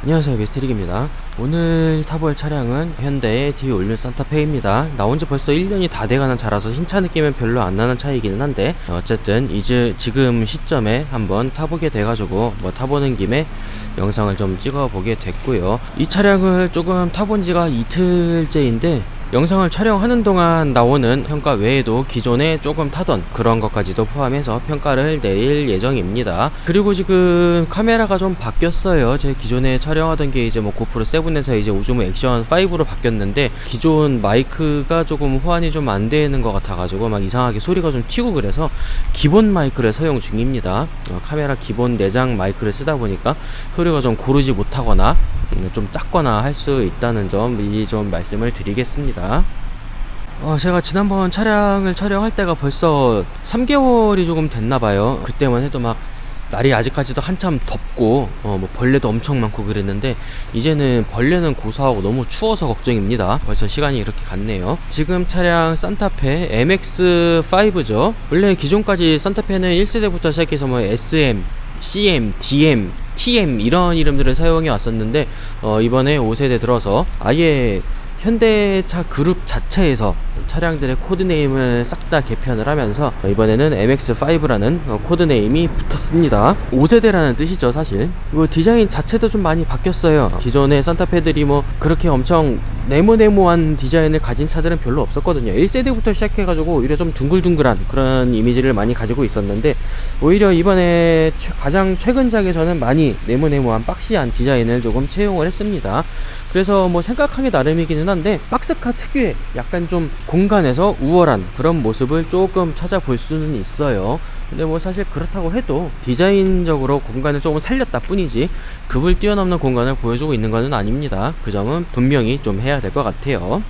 안녕하세요, 미스테릭입니다. 오늘 타볼 차량은 현대의 디올류 산타페입니다. 나온 지 벌써 1년이 다 돼가는 차라서 신차 느낌은 별로 안 나는 차이기는 한데, 어쨌든 이제 지금 시점에 한번 타보게 돼가지고 뭐 타보는 김에 영상을 좀 찍어보게 됐고요. 이 차량을 조금 타본 지가 이틀째인데, 영상을 촬영하는 동안 나오는 평가 외에도 기존에 조금 타던 그런 것까지도 포함해서 평가를 내릴 예정입니다. 그리고 지금 카메라가 좀 바뀌었어요. 제 기존에 촬영하던 게 이제 뭐 고프로 7에서 이제 오즈모 액션 5로 바뀌었는데, 기존 마이크가 조금 호환이 좀 안 되는 것 같아가지고 막 이상하게 소리가 좀 튀고, 그래서 기본 마이크를 사용 중입니다. 카메라 기본 내장 마이크를 쓰다 보니까 소리가 좀 고르지 못하거나 좀 작거나 할 수 있다는 점 미리 좀 말씀을 드리겠습니다. 제가 지난번 차량을 촬영할 때가 벌써 3개월이 조금 됐나봐요. 그때만 해도 막 날이 아직까지도 한참 덥고 뭐 벌레도 엄청 많고 그랬는데, 이제는 벌레는 고사하고 너무 추워서 걱정입니다. 벌써 시간이 이렇게 갔네요. 지금 차량 산타페 MX5죠. 원래 기존까지 산타페는 1세대부터 시작해서 뭐 SM, CM, DM, TM 이런 이름들을 사용해 왔었는데, 이번에 5세대 들어서 아예 현대차 그룹 자체에서 차량들의 코드네임을 싹 다 개편을 하면서 이번에는 MX5라는 코드네임이 붙었습니다. 5세대라는 뜻이죠, 사실. 이거 디자인 자체도 좀 많이 바뀌었어요. 기존의 산타페들이 뭐 그렇게 엄청 네모네모한 디자인을 가진 차들은 별로 없었거든요. 1세대부터 시작해가지고 오히려 좀 둥글둥글한 그런 이미지를 많이 가지고 있었는데, 오히려 이번에 가장 최근작에서는 많이 네모네모한 박시한 디자인을 조금 채용을 했습니다. 그래서 뭐 생각하기 나름이기는 한데, 박스카 특유의 약간 좀 공간에서 우월한 그런 모습을 조금 찾아볼 수는 있어요. 근데 뭐 사실 그렇다고 해도 디자인적으로 공간을 조금 살렸다 뿐이지 급을 뛰어넘는 공간을 보여주고 있는 것은 아닙니다. 그 점은 분명히 좀 해야 될 것 같아요.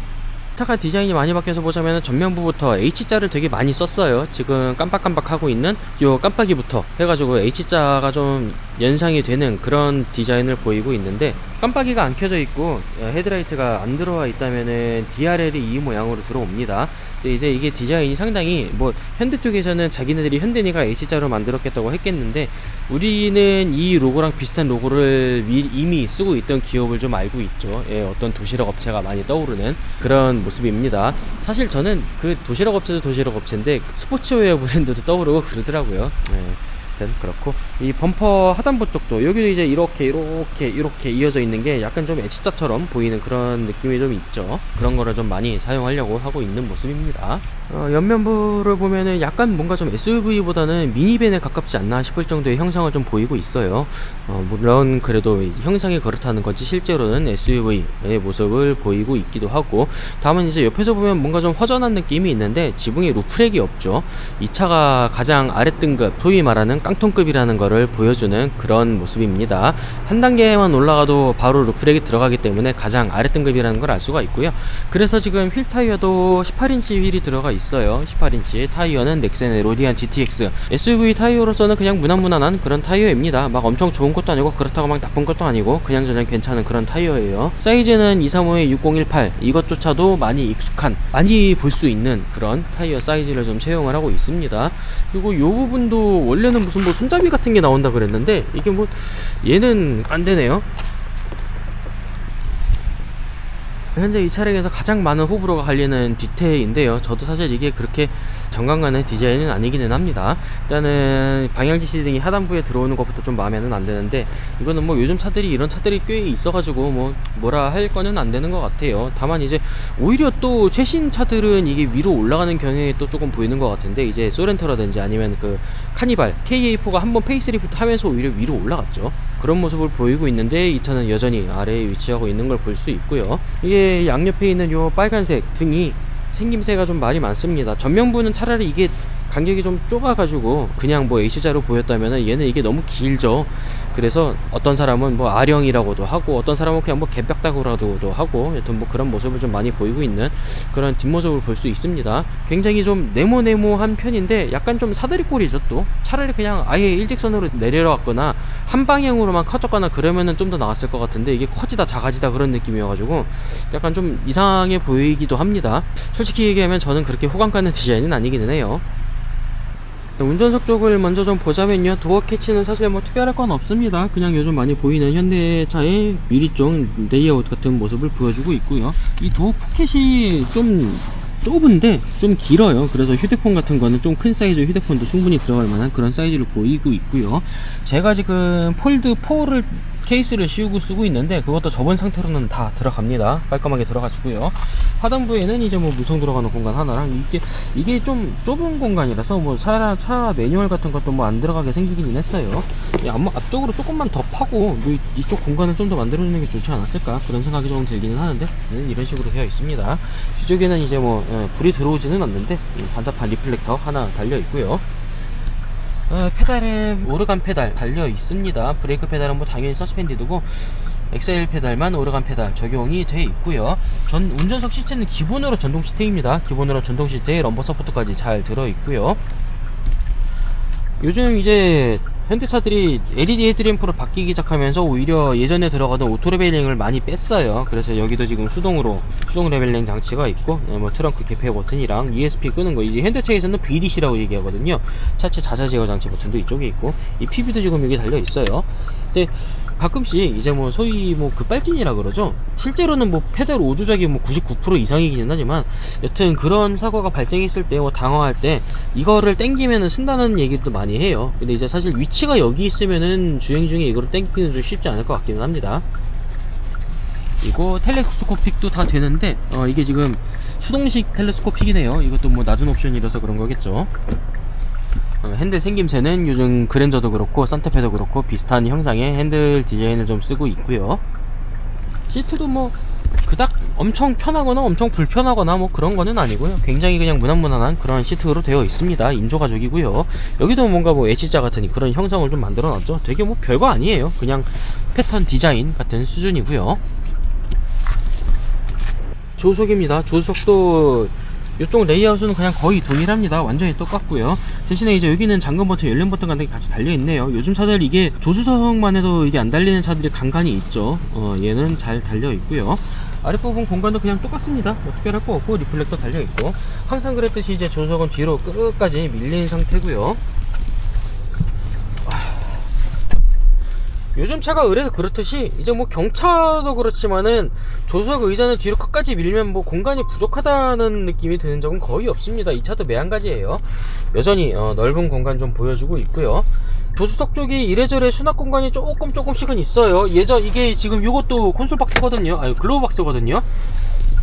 차가 디자인이 많이 바뀌어서 보자면 전면부부터 H자를 되게 많이 썼어요. 지금 깜빡깜빡하고 있는 요 깜빡이부터 해가지고 H자가 좀 연상이 되는 그런 디자인을 보이고 있는데, 깜빡이가 안 켜져 있고 헤드라이트가 안 들어와 있다면은 DRL이 이 모양으로 들어옵니다. 근데 이제 이게 디자인이 상당히 뭐 현대 쪽에서는 자기네들이 현대니까 H자로 만들었겠다고 했겠는데, 우리는 이 로고랑 비슷한 로고를 이미 쓰고 있던 기업을 좀 알고 있죠. 어떤 도시락 업체가 많이 떠오르는 그런 모습입니다. 사실 저는 그 도시락 업체도 도시락 업체인데 스포츠웨어 브랜드도 떠오르고 그러더라고요. 그렇고, 이 범퍼 하단부 쪽도 여기도 이제 이렇게 이어져 있는 게 약간 좀 H자처럼 보이는 그런 느낌이 좀 있죠. 그런 거를 좀 많이 사용하려고 하고 있는 모습입니다. 옆면부를 보면은 약간 뭔가 좀 SUV보다는 미니밴에 가깝지 않나 싶을 정도의 형상을 좀 보이고 있어요. 물론 그래도 형상이 그렇다는 거지 실제로는 SUV의 모습을 보이고 있기도 하고, 다만 이제 옆에서 보면 뭔가 좀 허전한 느낌이 있는데 지붕에 루프렉이 없죠. 이 차가 가장 아랫등급, 소위 말하는 깡통급이라는 거를 보여주는 그런 모습입니다. 한 단계만 올라가도 바로 루프렉이 들어가기 때문에 가장 아랫등급이라는 걸 알 수가 있고요. 그래서 지금 휠 타이어도 18인치 휠이 들어가 있어요. 18인치 타이어는 넥센의 로디안 GTX SUV 타이어로서는 그냥 무난무난한 그런 타이어입니다. 막 엄청 좋은 것도 아니고 그렇다고 막 나쁜 것도 아니고 그냥저냥 괜찮은 그런 타이어예요. 사이즈는 235의 6018, 이것조차도 많이 익숙한, 많이 볼 수 있는 그런 타이어 사이즈를 좀 채용을 하고 있습니다. 그리고 이 부분도 원래는 무슨 뭐 손잡이 같은 게 나온다 그랬는데, 이게 뭐 얘는 안 되네요. 현재 이 차량에서 가장 많은 호불호가 갈리는 뒤태인데요. 저도 사실 이게 그렇게 정감 가는 디자인은 아니기는 합니다. 일단은 방향지 시등이 하단부에 들어오는 것부터 좀 마음에는 안 드는데, 이거는 뭐 요즘 차들이 이런 차들이 꽤 있어가지고 뭐 뭐라 할 거는 안 되는 것 같아요. 다만 이제 오히려 또 최신 차들은 이게 위로 올라가는 경향이 또 조금 보이는 것 같은데, 이제 소렌토라든지 아니면 그 카니발 KA4가 한번 페이스리프트 하면서 오히려 위로 올라갔죠. 그런 모습을 보이고 있는데, 이 차는 여전히 아래에 위치하고 있는 걸 볼 수 있고요. 이게 양옆에 있는 요 빨간색 등이 생김새가 좀 많이 많습니다. 전면부는 차라리 이게 간격이 좀 좁아가지고 그냥 뭐 H자로 보였다면은 얘는 이게 너무 길죠. 그래서 어떤 사람은 뭐 아령이라고도 하고, 어떤 사람은 그냥 뭐 개벽다구라고도 하고, 여튼 뭐 그런 모습을 좀 많이 보이고 있는 그런 뒷모습을 볼 수 있습니다. 굉장히 좀 네모네모한 편인데 약간 좀 사다리꼴이죠. 또 차라리 그냥 아예 일직선으로 내려왔거나 한 방향으로만 커졌거나 그러면은 좀 더 나았을 것 같은데, 이게 커지다 작아지다 그런 느낌이어가지고 약간 좀 이상해 보이기도 합니다. 솔직히 얘기하면 저는 그렇게 호감 가는 디자인은 아니기는 해요. 운전석 쪽을 먼저 좀 보자면요, 도어 캐치는 사실 뭐 특별할 건 없습니다. 그냥 요즘 많이 보이는 현대차의 유리 쪽 레이아웃 같은 모습을 보여주고 있고요. 이 도어 포켓이 좀 좁은데 좀 길어요. 그래서 휴대폰 같은 거는 좀 큰 사이즈 휴대폰도 충분히 들어갈 만한 그런 사이즈를 보이고 있고요. 제가 지금 폴드 4를 케이스를 씌우고 쓰고 있는데 그것도 접은 상태로는 다 들어갑니다. 깔끔하게 들어가지고요. 하단부에는 이제 뭐 무통 들어가는 공간 하나랑 이게 좀 좁은 공간이라서 뭐 차 매뉴얼 같은 것도 뭐 안 들어가게 생기긴 했어요. 앞쪽으로 조금만 더 파고 뭐 이쪽 공간을 좀 더 만들어주는 게 좋지 않았을까 그런 생각이 좀 들기는 하는데 이런 식으로 되어 있습니다. 뒤쪽에는 이제 뭐 불이 들어오지는 않는데 반사판 리플렉터 하나 달려 있고요. 페달에 오르간 페달 달려 있습니다. 브레이크 페달은 뭐 당연히 서스펜디드고 엑셀 페달만 오르간 페달 적용이 되어 있고요. 운전석 시트는 기본으로 전동 시트입니다. 기본으로 전동 시트에 럼버 서포트까지 잘 들어 있고요. 요즘 이제 현대차들이 LED 헤드램프로 바뀌기 시작하면서 오히려 예전에 들어가던 오토 레벨링을 많이 뺐어요. 그래서 여기도 지금 수동 레벨링 장치가 있고 뭐 트렁크 개폐 버튼이랑 ESP 끄는 거, 이제 현대차에서는 BDC라고 얘기하거든요. 차체 자사 제어 장치 버튼도 이쪽에 있고 이 PB도 지금 여기 달려 있어요. 근데 가끔씩 이제 뭐 소위 뭐 급발진이라 그러죠. 실제로는 뭐 페달 5조작이 뭐 99% 이상이긴 하지만 여튼 그런 사고가 발생했을 때 뭐 당황할 때 이거를 땡기면은 쓴다는 얘기도 많이 해요. 근데 이제 사실 위치가 여기 있으면은 주행 중에 이거를 땡기는 좀 쉽지 않을 것 같기는 합니다. 이거 텔레스코픽도 다 되는데 이게 지금 수동식 텔레스코픽이네요. 이것도 뭐 낮은 옵션이라서 그런 거겠죠. 핸들 생김새는 요즘 그랜저도 그렇고 산타페도 그렇고 비슷한 형상의 핸들 디자인을 좀 쓰고 있고요. 시트도 뭐 그닥 엄청 편하거나 엄청 불편하거나 뭐 그런 거는 아니고요. 굉장히 그냥 무난무난한 그런 시트로 되어 있습니다. 인조 가죽이고요. 여기도 뭔가 뭐 H자 같은 그런 형상을 좀 만들어 놨죠. 되게 뭐 별거 아니에요. 그냥 패턴 디자인 같은 수준이고요. 조수석입니다. 조수석도 이쪽 레이아웃은 그냥 거의 동일합니다. 완전히 똑같고요. 대신에 이제 여기는 잠금 버튼, 열림 버튼 같은 게 같이 달려있네요. 요즘 차들 이게 조수석만 해도 이게 안 달리는 차들이 간간히 있죠. 얘는 잘 달려있고요. 아랫부분 공간도 그냥 똑같습니다. 뭐 특별할 거 없고 리플렉터 달려있고, 항상 그랬듯이 이제 조수석은 뒤로 끝까지 밀린 상태고요. 요즘 차가 의뢰도 그렇듯이 이제 뭐 경차도 그렇지만은 조수석 의자는 뒤로 끝까지 밀면 뭐 공간이 부족하다는 느낌이 드는 적은 거의 없습니다. 이 차도 매한가지예요. 여전히 넓은 공간 좀 보여주고 있고요. 조수석 쪽이 이래저래 수납 공간이 조금씩은 있어요. 이게 지금 요것도 콘솔 박스거든요. 아니 글로브 박스거든요.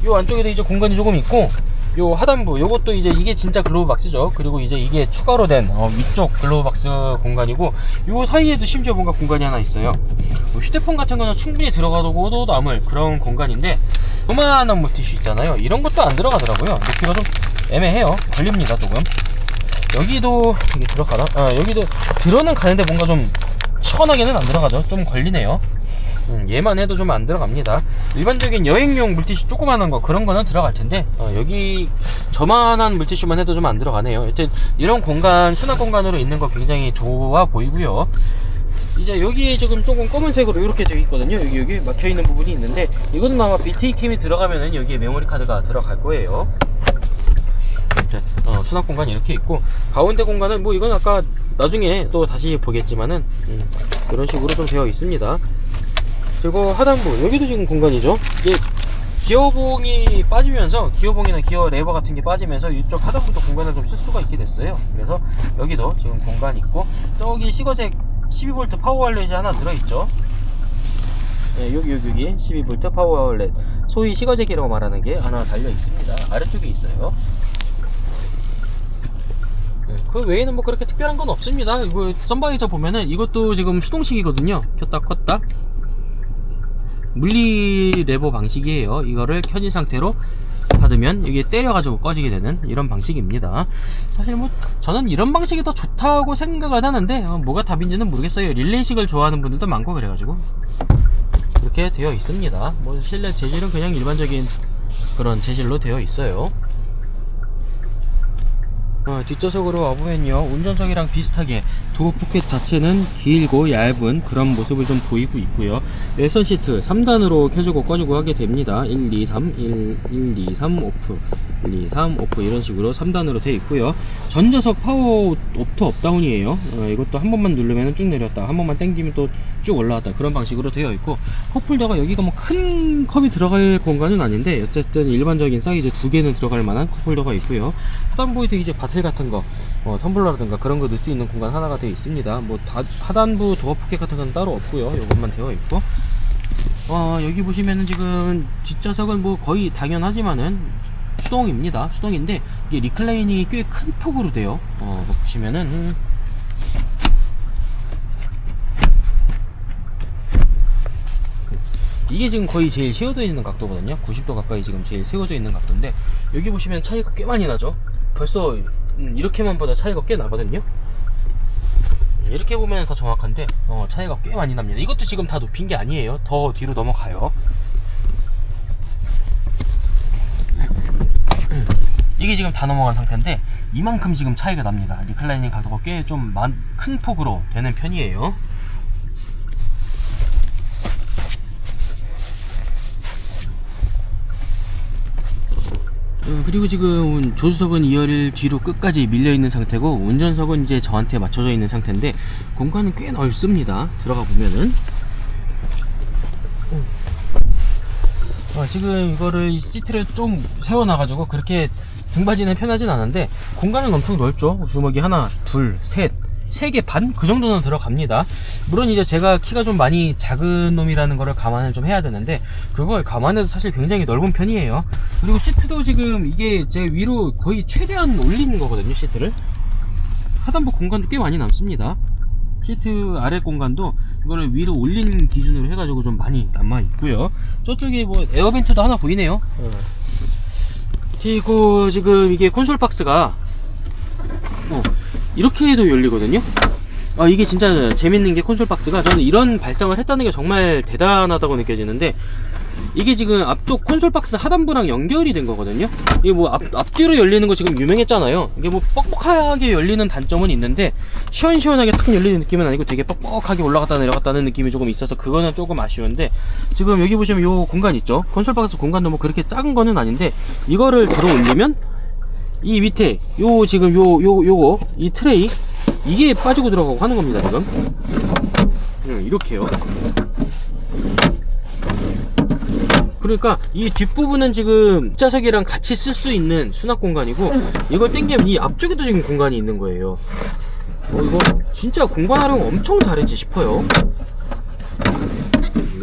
요 안쪽에도 이제 공간이 조금 있고, 요 하단부 요것도 이제 이게 진짜 글로브 박스죠. 그리고 이제 이게 추가로 된 위쪽 글로브 박스 공간이고, 요 사이에도 심지어 뭔가 공간이 하나 있어요. 휴대폰 같은 거는 충분히 들어가도 남을 그런 공간인데, 요만한 물티슈 있잖아요. 이런 것도 안 들어가더라고요. 높이가 좀 애매해요. 걸립니다 조금. 여기도 이게 들어가나? 여기도 들어는 가는데 뭔가 좀 시원하게는 안 들어가죠. 좀 걸리네요. 얘만 해도 좀 안 들어갑니다. 일반적인 여행용 물티슈 조그만한 거 그런 거는 들어갈 텐데 여기 저만한 물티슈만 해도 좀 안 들어가네요. 여튼 이런 공간, 수납 공간으로 있는 거 굉장히 좋아 보이고요. 이제 여기에 지금 조금 검은색으로 이렇게 되어 있거든요. 여기 막혀 있는 부분이 있는데, 이거는 아마 빌트인 캠이 들어가면은 여기에 메모리 카드가 들어갈 거예요. 수납 공간이 이렇게 있고, 가운데 공간은 뭐 이건 아까 나중에 또 다시 보겠지만은 이런 식으로 좀 되어 있습니다. 그리고 하단부 여기도 지금 공간이죠. 이게 기어봉이 빠지면서, 기어봉이나 기어 레버 같은 게 빠지면서 이쪽 하단부도 공간을 좀 쓸 수가 있게 됐어요. 그래서 여기도 지금 공간이 있고, 저기 시거잭 12V 파워 아울렛이 하나 들어있죠. 네, 여기 12V 파워 아울렛, 소위 시거잭이라고 말하는 게 하나 달려 있습니다. 아래쪽에 있어요. 그 외에는 뭐 그렇게 특별한 건 없습니다. 이거 썬바이저 보면은 이것도 지금 수동식이거든요. 켰다 껐다 물리 레버 방식이에요. 이거를 켜진 상태로 닫으면 이게 때려가지고 꺼지게 되는 이런 방식입니다. 사실 뭐 저는 이런 방식이 더 좋다고 생각을 하는데 뭐가 답인지는 모르겠어요. 릴레이식을 좋아하는 분들도 많고 그래가지고 이렇게 되어 있습니다. 뭐 실내 재질은 그냥 일반적인 그런 재질로 되어 있어요. 뒷좌석으로 와보면요, 운전석이랑 비슷하게 도어 포켓 자체는 길고 얇은 그런 모습을 좀 보이고 있고요. 외선 시트 3단으로 켜주고 꺼주고 하게 됩니다. 1, 2, 3, 1, 2, 3 오프, 1, 2, 3 오프, 이런 식으로 3단으로 되어 있고요. 전자석 파워 업투 업다운이에요. 이것도 한 번만 누르면 쭉 내렸다, 한 번만 당기면 또 쭉 올라왔다, 그런 방식으로 되어 있고, 컵홀더가 여기가 뭐 큰 컵이 들어갈 공간은 아닌데 어쨌든 일반적인 사이즈 2개는 들어갈 만한 컵홀더가 있고요. 하단부에도 이제 바틀 같은 거, 텀블러라든가 그런 거 넣을 수 있는 공간 하나가 되어 있습니다. 뭐 하단부 도어 포켓 같은 건 따로 없고요. 이것만 되어 있고, 여기 보시면은 지금 뒷좌석은 뭐 거의 당연하지만은 수동입니다. 수동인데 이게 리클라이닝이 꽤 큰 폭으로 돼요. 보시면은 이게 지금 거의 제일 세워져 있는 각도거든요. 90도 가까이 지금 제일 세워져 있는 각도인데, 여기 보시면 차이가 꽤 많이 나죠. 벌써 이렇게만 봐도 차이가 꽤 나거든요. 이렇게 보면 더 정확한데 차이가 꽤 많이 납니다. 이것도 지금 다 높인 게 아니에요. 더 뒤로 넘어가요. 이게 지금 다 넘어간 상태인데 이만큼 지금 차이가 납니다. 리클라이닝 각도가 꽤 좀 큰 폭으로 되는 편이에요. 그리고 지금 조수석은 2열을 뒤로 끝까지 밀려 있는 상태고, 운전석은 이제 저한테 맞춰져 있는 상태인데 공간은 꽤 넓습니다. 들어가 보면은 지금 이거를 이 시트를 좀 세워놔가지고 그렇게 등받이는 편하진 않은데 공간은 엄청 넓죠. 주먹이 하나, 둘, 셋, 3개 반? 그 정도는 들어갑니다. 물론 이제 제가 키가 좀 많이 작은 놈이라는 거를 감안을 좀 해야 되는데 그걸 감안해도 사실 굉장히 넓은 편이에요. 그리고 시트도 지금 이게 제 위로 거의 최대한 올리는 거거든요. 시트를 하단부 공간도 꽤 많이 남습니다. 시트 아래 공간도 이거를 위로 올린 기준으로 해가지고 좀 많이 남아 있고요. 저쪽에 뭐 에어벤트도 하나 보이네요. 그리고 지금 이게 콘솔 박스가 이렇게 해도 열리거든요. 이게 진짜 재밌는 게, 콘솔 박스가 저는 이런 발상을 했다는 게 정말 대단하다고 느껴지는데, 이게 지금 앞쪽 콘솔 박스 하단부랑 연결이 된 거거든요. 이게 뭐 앞뒤로 열리는 거 지금 유명했잖아요. 이게 뭐 뻑뻑하게 열리는 단점은 있는데 시원시원하게 탁 열리는 느낌은 아니고 되게 뻑뻑하게 올라갔다 내려갔다는 느낌이 조금 있어서 그거는 조금 아쉬운데, 지금 여기 보시면 요 공간 있죠. 콘솔 박스 공간도 뭐 그렇게 작은 거는 아닌데 이거를 들어 올리면 이 밑에 지금 요거 이 트레이, 이게 빠지고 들어가고 하는 겁니다. 지금 이렇게요. 그러니까 이 뒷부분은 지금 뒷좌석이랑 같이 쓸 수 있는 수납 공간이고, 이걸 당기면 이 앞쪽에도 지금 공간이 있는 거예요. 이거 진짜 공간 활용 엄청 잘했지 싶어요.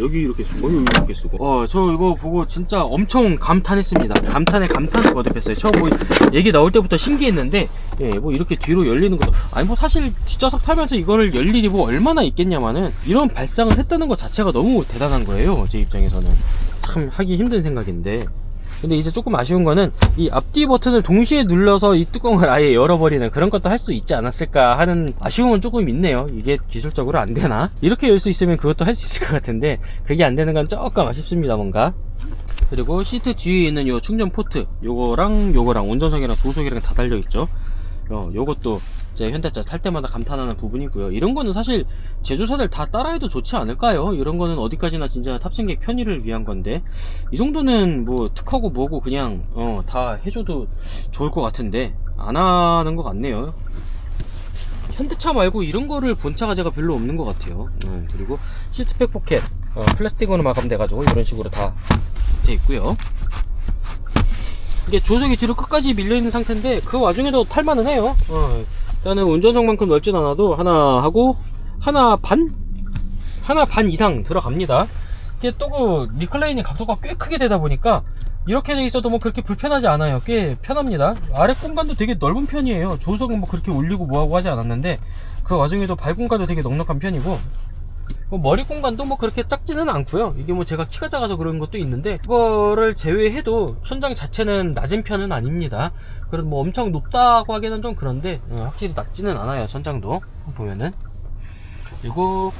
여기 이렇게 쓰고 여기 이렇게 쓰고, 저 이거 보고 진짜 엄청 감탄했습니다. 감탄에 감탄을 거듭했어요. 처음 뭐 얘기 나올 때부터 신기했는데, 뭐 이렇게 뒤로 열리는 것도, 아니 뭐 사실 뒷좌석 타면서 이거를 열 일이 뭐 얼마나 있겠냐마는, 이런 발상을 했다는 것 자체가 너무 대단한 거예요. 제 입장에서는 참 하기 힘든 생각인데. 근데 이제 조금 아쉬운 거는 이 앞뒤 버튼을 동시에 눌러서 이 뚜껑을 아예 열어버리는 그런 것도 할 수 있지 않았을까 하는 아쉬움은 조금 있네요. 이게 기술적으로 안 되나? 이렇게 열 수 있으면 그것도 할 수 있을 것 같은데 그게 안 되는 건 조금 아쉽습니다, 뭔가. 그리고 시트 뒤에 있는 요 충전 포트, 요거랑 운전석이랑 조수석이랑 다 달려 있죠. 요것도 제 현대차 탈 때마다 감탄하는 부분이고요. 이런 거는 사실 제조사들 다 따라해도 좋지 않을까요? 이런 거는 어디까지나 진짜 탑승객 편의를 위한 건데, 이 정도는 뭐 특허고 뭐고 그냥 다 해줘도 좋을 것 같은데 안 하는 것 같네요. 현대차 말고 이런 거를 본 차가 제가 별로 없는 것 같아요. 그리고 시트백 포켓 플라스틱으로 마감돼 가지고 이런 식으로 다 돼 있고요. 이게 조석이 뒤로 끝까지 밀려있는 상태인데 그 와중에도 탈만은 해요. 일단은 운전석만큼 넓진 않아도 하나 하고 하나 반 이상 들어갑니다. 이게 또 그 리클라이닝 각도가 꽤 크게 되다 보니까 이렇게 돼 있어도 뭐 그렇게 불편하지 않아요. 꽤 편합니다. 아래 공간도 되게 넓은 편이에요. 조석은 뭐 그렇게 올리고 뭐하고 하지 않았는데 그 와중에도 발 공간도 되게 넉넉한 편이고, 머리 공간도 뭐 그렇게 작지는 않고요. 이게 뭐 제가 키가 작아서 그런 것도 있는데 그거를 제외해도 천장 자체는 낮은 편은 아닙니다. 그래도 뭐 엄청 높다고 하기는 좀 그런데 확실히 낮지는 않아요, 천장도 보면은. 그리고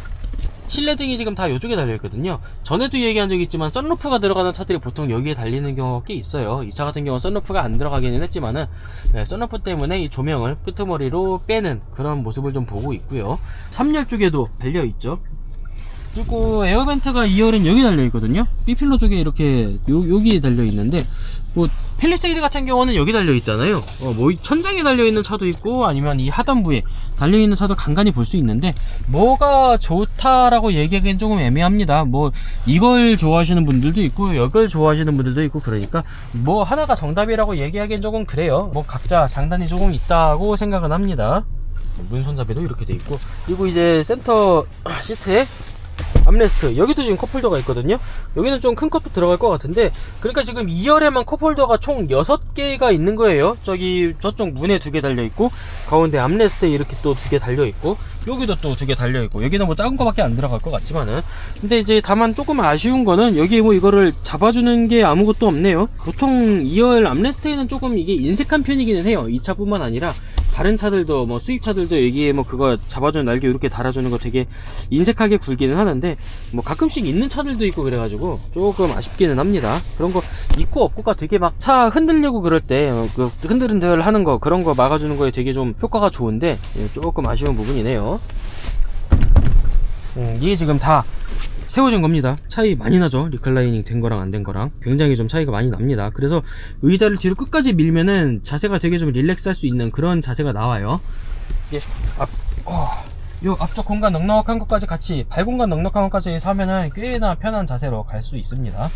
실내등이 지금 다 이쪽에 달려있거든요. 전에도 얘기한 적이 있지만 썬루프가 들어가는 차들이 보통 여기에 달리는 경우가 꽤 있어요. 이 차 같은 경우는 썬루프가 안 들어가기는 했지만은 썬루프 때문에 이 조명을 끄트머리로 빼는 그런 모습을 좀 보고 있고요. 3열 쪽에도 달려있죠. 그리고 에어벤트가 2열은 여기 달려있거든요. B필러 쪽에 이렇게 여기 달려있는데, 뭐 팰리세이드 같은 경우는 여기 달려있잖아요. 뭐 천장에 달려있는 차도 있고 아니면 이 하단부에 달려있는 차도 간간히 볼 수 있는데, 뭐가 좋다라고 얘기하기엔 조금 애매합니다. 뭐 이걸 좋아하시는 분들도 있고 이걸 좋아하시는 분들도 있고, 그러니까 뭐 하나가 정답이라고 얘기하기엔 조금 그래요. 뭐 각자 장단이 조금 있다고 생각은 합니다. 문 손잡이도 이렇게 돼 있고, 그리고 이제 센터 시트에 암레스트, 여기도 지금 컵홀더가 있거든요. 여기는 좀 큰 컵도 들어갈 것 같은데, 그러니까 지금 2열에만 컵홀더가 총 6개가 있는 거예요. 저쪽 문에 2개 달려있고, 가운데 암레스트에 이렇게 또 2개 달려있고, 여기도 또 2개 달려있고, 여기는 뭐 작은 거밖에 안 들어갈 것 같지만은, 근데 이제 다만 조금 아쉬운 거는 여기 뭐 이거를 잡아주는 게 아무것도 없네요. 보통 2열 암레스트에는 조금 이게 인색한 편이기는 해요. 이 차뿐만 아니라 다른 차들도, 뭐 수입차들도 여기에 뭐 그거 잡아주는 날개 이렇게 달아주는 거 되게 인색하게 굴기는 하는데, 뭐 가끔씩 있는 차들도 있고 그래가지고 조금 아쉽기는 합니다. 그런 거 있고 없고가 되게 막 차 흔들려고 그럴 때 그 흔들흔들 하는 거, 그런 거 막아주는 거에 되게 좀 효과가 좋은데 조금 아쉬운 부분이네요. 이게 지금 다 세워진 겁니다. 차이 많이 나죠. 리클라이닝 된 거랑 안 된 거랑 굉장히 좀 차이가 많이 납니다. 그래서 의자를 뒤로 끝까지 밀면은 자세가 되게 좀 릴렉스 할 수 있는 그런 자세가 나와요. 이게 요 앞쪽 공간 넉넉한 것까지 같이, 발 공간 넉넉한 것까지 해서 하면은 꽤나 편한 자세로 갈 수 있습니다.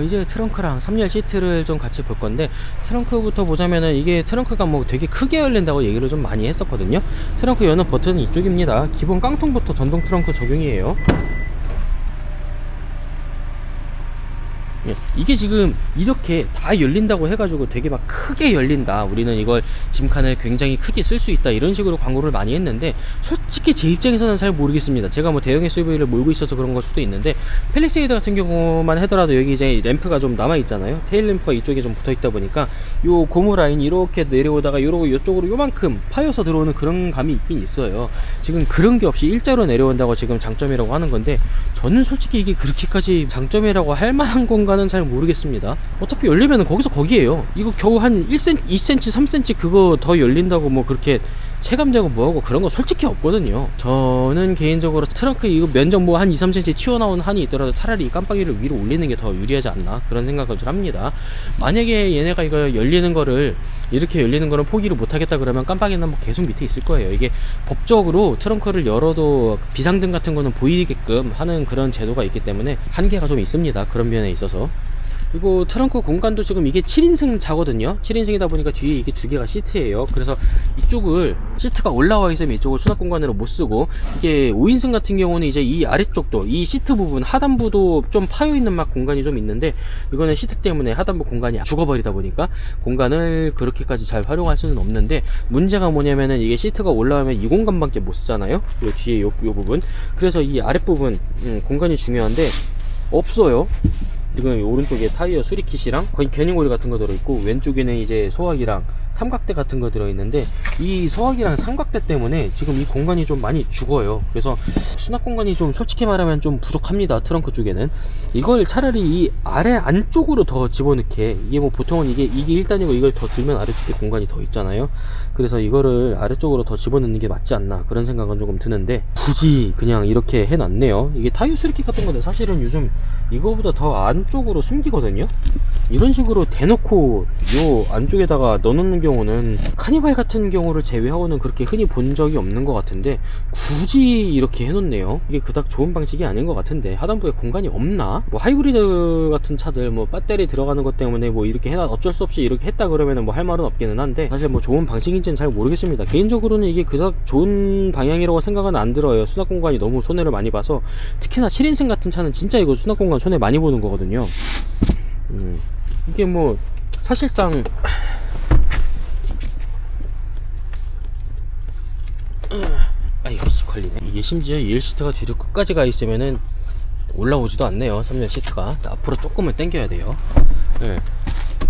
이제 트렁크랑 3열 시트를 좀 같이 볼 건데, 트렁크부터 보자면은 이게 트렁크가 뭐 되게 크게 열린다고 얘기를 좀 많이 했었거든요. 트렁크 여는 버튼은 이쪽입니다. 기본 깡통부터 전동 트렁크 적용이에요. 이게 지금 이렇게 다 열린다고 해가지고 되게 막 크게 열린다, 우리는 이걸 짐칸을 굉장히 크게 쓸 수 있다, 이런 식으로 광고를 많이 했는데, 솔직히 제 입장에서는 잘 모르겠습니다. 제가 뭐 대형 SUV를 몰고 있어서 그런 걸 수도 있는데, 팰리세이드 같은 경우만 하더라도 여기 이제 램프가 좀 남아 있잖아요. 테일 램프가 이쪽에 좀 붙어 있다 보니까 요 고무 라인이 이렇게 내려오다가 요쪽으로 요만큼 파여서 들어오는 그런 감이 있긴 있어요. 지금 그런 게 없이 일자로 내려온다고 지금 장점이라고 하는 건데, 저는 솔직히 이게 그렇게까지 장점이라고 할 만한 건가는 잘 모르겠습니다. 어차피 열리면은 거기서 거기에요. 이거 겨우 한 1cm, 2cm, 3cm 그거 더 열린다고 뭐 그렇게 체감되고 뭐하고 그런 거 솔직히 없거든요. 저는 개인적으로 트렁크 이거 면적 뭐 한 2, 3cm 튀어나온 한이 있더라도 차라리 이 깜빡이를 위로 올리는 게 더 유리하지 않나, 그런 생각을 좀 합니다. 만약에 얘네가 이거 열리는 거를, 이렇게 열리는 거를 포기를 못 하겠다 그러면 깜빡이는 뭐 계속 밑에 있을 거예요. 이게 법적으로 트렁크를 열어도 비상등 같은 거는 보이게끔 하는 그런 제도가 있기 때문에 한계가 좀 있습니다. 그런 면에 있어서. 그리고 트렁크 공간도 지금 이게 7인승 차거든요. 7인승이다 보니까 뒤에 이게 2개가 시트예요. 그래서 이쪽을, 시트가 올라와 있으면 이쪽을 수납 공간으로 못 쓰고, 이게 5인승 같은 경우는 이제 이 아래쪽도, 이 시트 부분 하단부도 좀 파여있는 막 공간이 좀 있는데, 이거는 시트 때문에 하단부 공간이 죽어버리다 보니까 공간을 그렇게까지 잘 활용할 수는 없는데, 문제가 뭐냐면은 이게 시트가 올라오면 이 공간밖에 못 쓰잖아요. 요 뒤에 요 부분. 그래서 이 아랫부분 공간이 중요한데 없어요. 지금 오른쪽에 타이어 수리킷이랑 거의 견인고리 같은 거 들어있고, 왼쪽에는 이제 소화기랑 삼각대 같은 거 들어있는데, 이 소화기랑 삼각대 때문에 지금 이 공간이 좀 많이 죽어요. 그래서 수납 공간이 좀 솔직히 말하면 좀 부족합니다. 트렁크 쪽에는 이걸 차라리 이 아래 안쪽으로 더 집어넣게, 이게 뭐 보통은 이게 1단이고 이걸 더 들면 아래쪽에 공간이 더 있잖아요. 그래서 이거를 아래쪽으로 더 집어넣는 게 맞지 않나, 그런 생각은 조금 드는데, 굳이 그냥 이렇게 해놨네요. 이게 타이어 수리킷 같은 거는 사실은 요즘 이거보다 더 안쪽으로 숨기거든요. 이런 식으로 대놓고 요 안쪽에다가 넣어놓는 경우는 카니발 같은 경우를 제외하고는 그렇게 흔히 본 적이 없는 것 같은데, 굳이 이렇게 해놓네요. 이게 그닥 좋은 방식이 아닌 것 같은데, 하단부에 공간이 없나? 뭐 하이브리드 같은 차들 뭐 배터리 들어가는 것 때문에 뭐 이렇게 해놔, 어쩔 수 없이 이렇게 했다 그러면은 뭐 할 말은 없기는 한데, 사실 뭐 좋은 방식인지는 잘 모르겠습니다. 개인적으로는 이게 그닥 좋은 방향이라고 생각은 안 들어요. 수납 공간이 너무 손해를 많이 봐서, 특히나 7인승 같은 차는 진짜 이거 수납 공간 손해 많이 보는 거거든요. 이게 뭐 사실상 아이고 걸리네. 이게 심지어 2열 시트가 뒤로 끝까지 가 있으면은 올라오지도 않네요. 3열 시트가 앞으로 조금은 당겨야 돼요.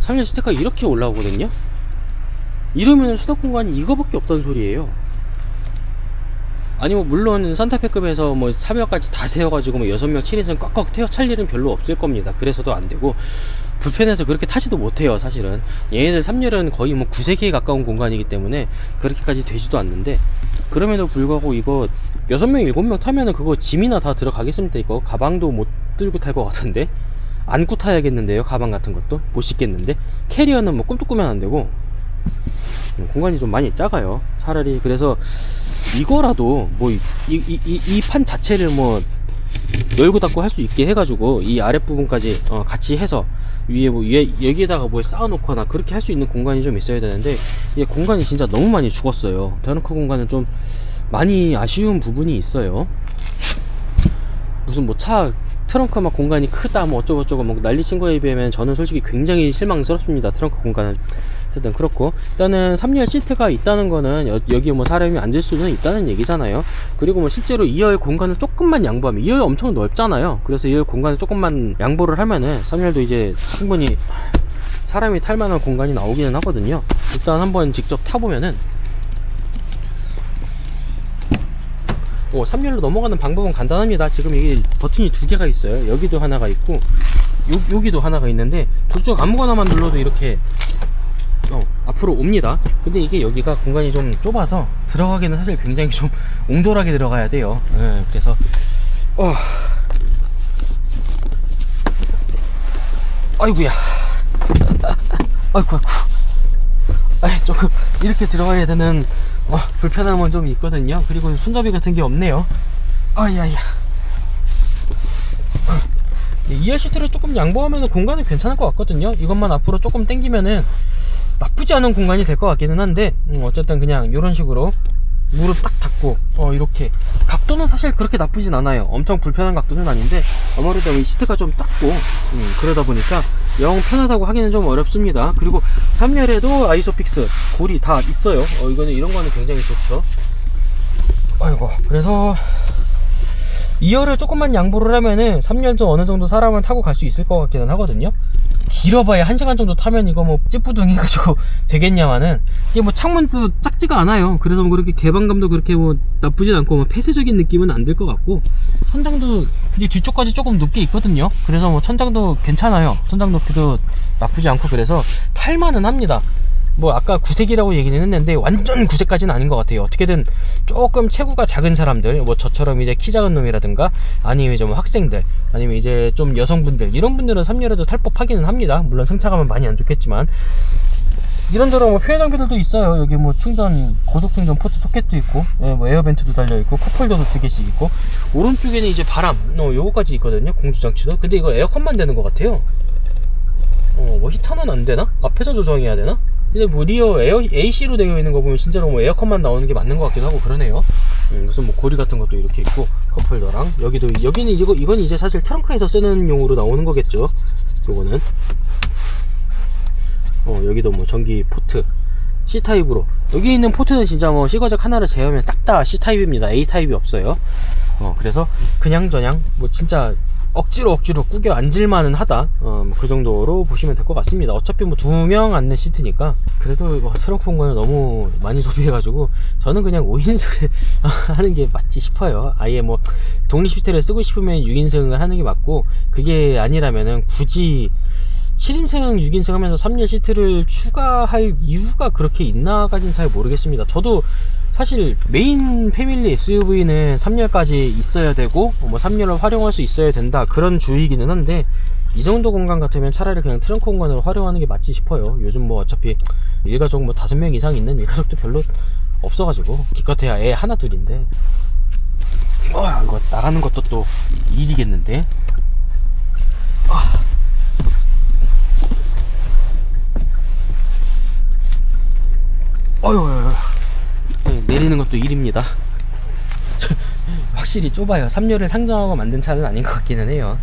3열 시트가 이렇게 올라오거든요. 이러면 수납 공간이 이거밖에 없다는 소리예요. 아니 뭐 물론 산타페급에서 뭐 3열까지 다 세워가지고 뭐 6명 7인승 꽉꽉 태워 찰 일은 별로 없을 겁니다. 그래서도 안 되고 불편해서 그렇게 타지도 못해요. 사실은 얘네들 3열은 거의 뭐 9세기에 가까운 공간이기 때문에 그렇게까지 되지도 않는데, 그럼에도 불구하고 이거 6명 7명 타면은 그거 짐이나 다 들어가겠습니까? 이거 가방도 못 들고 탈 것 같은데, 안고 타야겠는데요. 가방 같은 것도 못 싣겠는데, 캐리어는 뭐 꿈도 꾸면 안 되고 공간이 좀 많이 작아요. 차라리 그래서 이거라도 뭐 이 판 자체를 뭐 열고 닫고 할 수 있게 해가지고 이 아랫부분까지 같이 해서 위에 뭐 여기에다가 뭘 쌓아놓거나 그렇게 할 수 있는 공간이 좀 있어야 되는데, 이게 공간이 진짜 너무 많이 죽었어요. 트렁크 공간은 좀 많이 아쉬운 부분이 있어요. 무슨 뭐 차 트렁크 막 공간이 크다 뭐 어쩌고저쩌고 뭐 난리친 거에 비하면 저는 솔직히 굉장히 실망스럽습니다. 트렁크 공간은. 어쨌든 그렇고, 일단은 3열 시트가 있다는 거는 여기에 뭐 사람이 앉을 수는 있다는 얘기잖아요. 그리고 뭐 실제로 2열 공간을 조금만 양보하면, 2열 엄청 넓잖아요. 그래서 2열 공간을 조금만 양보를 하면은 3열도 이제 충분히 사람이 탈 만한 공간이 나오기는 하거든요. 일단 한번 직접 타보면은 3열로 넘어가는 방법은 간단합니다. 지금 이게 버튼이 2개가 있어요. 여기도 하나가 있고 여기도 하나가 있는데, 둘 중 아무거나만 눌러도 이렇게 앞으로 옵니다. 근데 이게 여기가 공간이 좀 좁아서 들어가기는 사실 굉장히 좀 옹졸하게 들어가야 돼요. 그래서 아이구야 아이고 조금 이렇게 들어가야 되는 불편함은 좀 있거든요. 그리고 손잡이 같은 게 없네요. 아야야. 2열 시트를 조금 양보하면 공간은 괜찮을 것 같거든요. 이것만 앞으로 조금 당기면은 나쁘지 않은 공간이 될 것 같기는 한데, 어쨌든 그냥 이런 식으로 무릎 딱 닫고 이렇게 각도는 사실 그렇게 나쁘진 않아요. 엄청 불편한 각도는 아닌데, 아무래도 이 시트가 좀 작고 그러다 보니까 영 편하다고 하기는 좀 어렵습니다. 그리고 3열에도 아이소픽스 골이 다 있어요. 이거는 이런 거는 굉장히 좋죠. 아이고, 그래서 2열을 조금만 양보를 하면은 3열도 어느 정도 사람을 타고 갈 수 있을 것 같기는 하거든요. 길어봐야 1시간 정도 타면 이거 뭐 찌뿌둥 해가지고 되겠냐마는, 이게 뭐 창문도 작지가 않아요. 그래서 뭐 그렇게 개방감도 그렇게 뭐 나쁘진 않고 뭐 폐쇄적인 느낌은 안 들 것 같고, 천장도 이제 뒤쪽까지 조금 높게 있거든요. 그래서 뭐 천장도 괜찮아요. 천장 높이도 나쁘지 않고, 그래서 탈만은 합니다. 뭐 아까 구색이라고 얘기는 했는데 완전 구색까지는 아닌 것 같아요. 어떻게든 조금 체구가 작은 사람들, 뭐 저처럼 이제 키 작은 놈이라든가, 아니면 좀 학생들, 아니면 이제 좀 여성분들, 이런 분들은 3열에도 탈 법하기는 합니다. 물론 승차감은 많이 안 좋겠지만. 이런저런 뭐 표현 장비들도 있어요. 여기 뭐 충전, 고속 충전 포트 소켓도 있고, 뭐 에어벤트도 달려있고, 컵홀더도 2개씩 있고, 오른쪽에는 이제 바람, 요거까지 있거든요. 공조장치도. 근데 이거 에어컨만 되는 것 같아요. 뭐 히터는 안 되나? 앞에서 조정해야 되나? 근데 뭐 리어 AC로 되어 있는 거 보면 진짜로 뭐 에어컨만 나오는 게 맞는 것 같기도 하고 그러네요. 무슨 뭐 고리 같은 것도 이렇게 있고, 컵홀더랑 여기는 이건 이제 사실 트렁크에서 쓰는 용으로 나오는 거겠죠. 요거는 여기도 뭐 전기 포트 C타입으로, 여기 있는 포트는 진짜 뭐 C거적 하나를 제외하면 싹 다 C타입입니다. A타입이 없어요. 그래서 그냥저냥 뭐 진짜 억지로 꾸겨 앉을만은 하다, 그 정도로 보시면 될 것 같습니다. 어차피 뭐 2명 앉는 시트니까. 그래도 트렁크 공간을 너무 많이 소비해가지고 저는 그냥 5인승을 하는 게 맞지 싶어요. 아예 뭐 독립 시트를 쓰고 싶으면 6인승을 하는 게 맞고, 그게 아니라면은 굳이 7인승, 6인승 하면서 3열 시트를 추가할 이유가 그렇게 있나까지는 잘 모르겠습니다. 저도 사실 메인 패밀리 SUV는 3열까지 있어야 되고, 뭐 3열을 활용할 수 있어야 된다, 그런 주의이기는 한데, 이 정도 공간 같으면 차라리 그냥 트렁크 공간으로 활용하는 게 맞지 싶어요. 요즘 뭐 어차피 일가족 뭐 5명 이상 있는 일가족도 별로 없어가지고, 기껏해야 애 하나 둘인데 이거 나가는 것도 또 일이겠는데. 내리는 것도 일입니다. 확실히 좁아요. 3열을 상정하고 만든 차는 아닌 것 같기는 해요.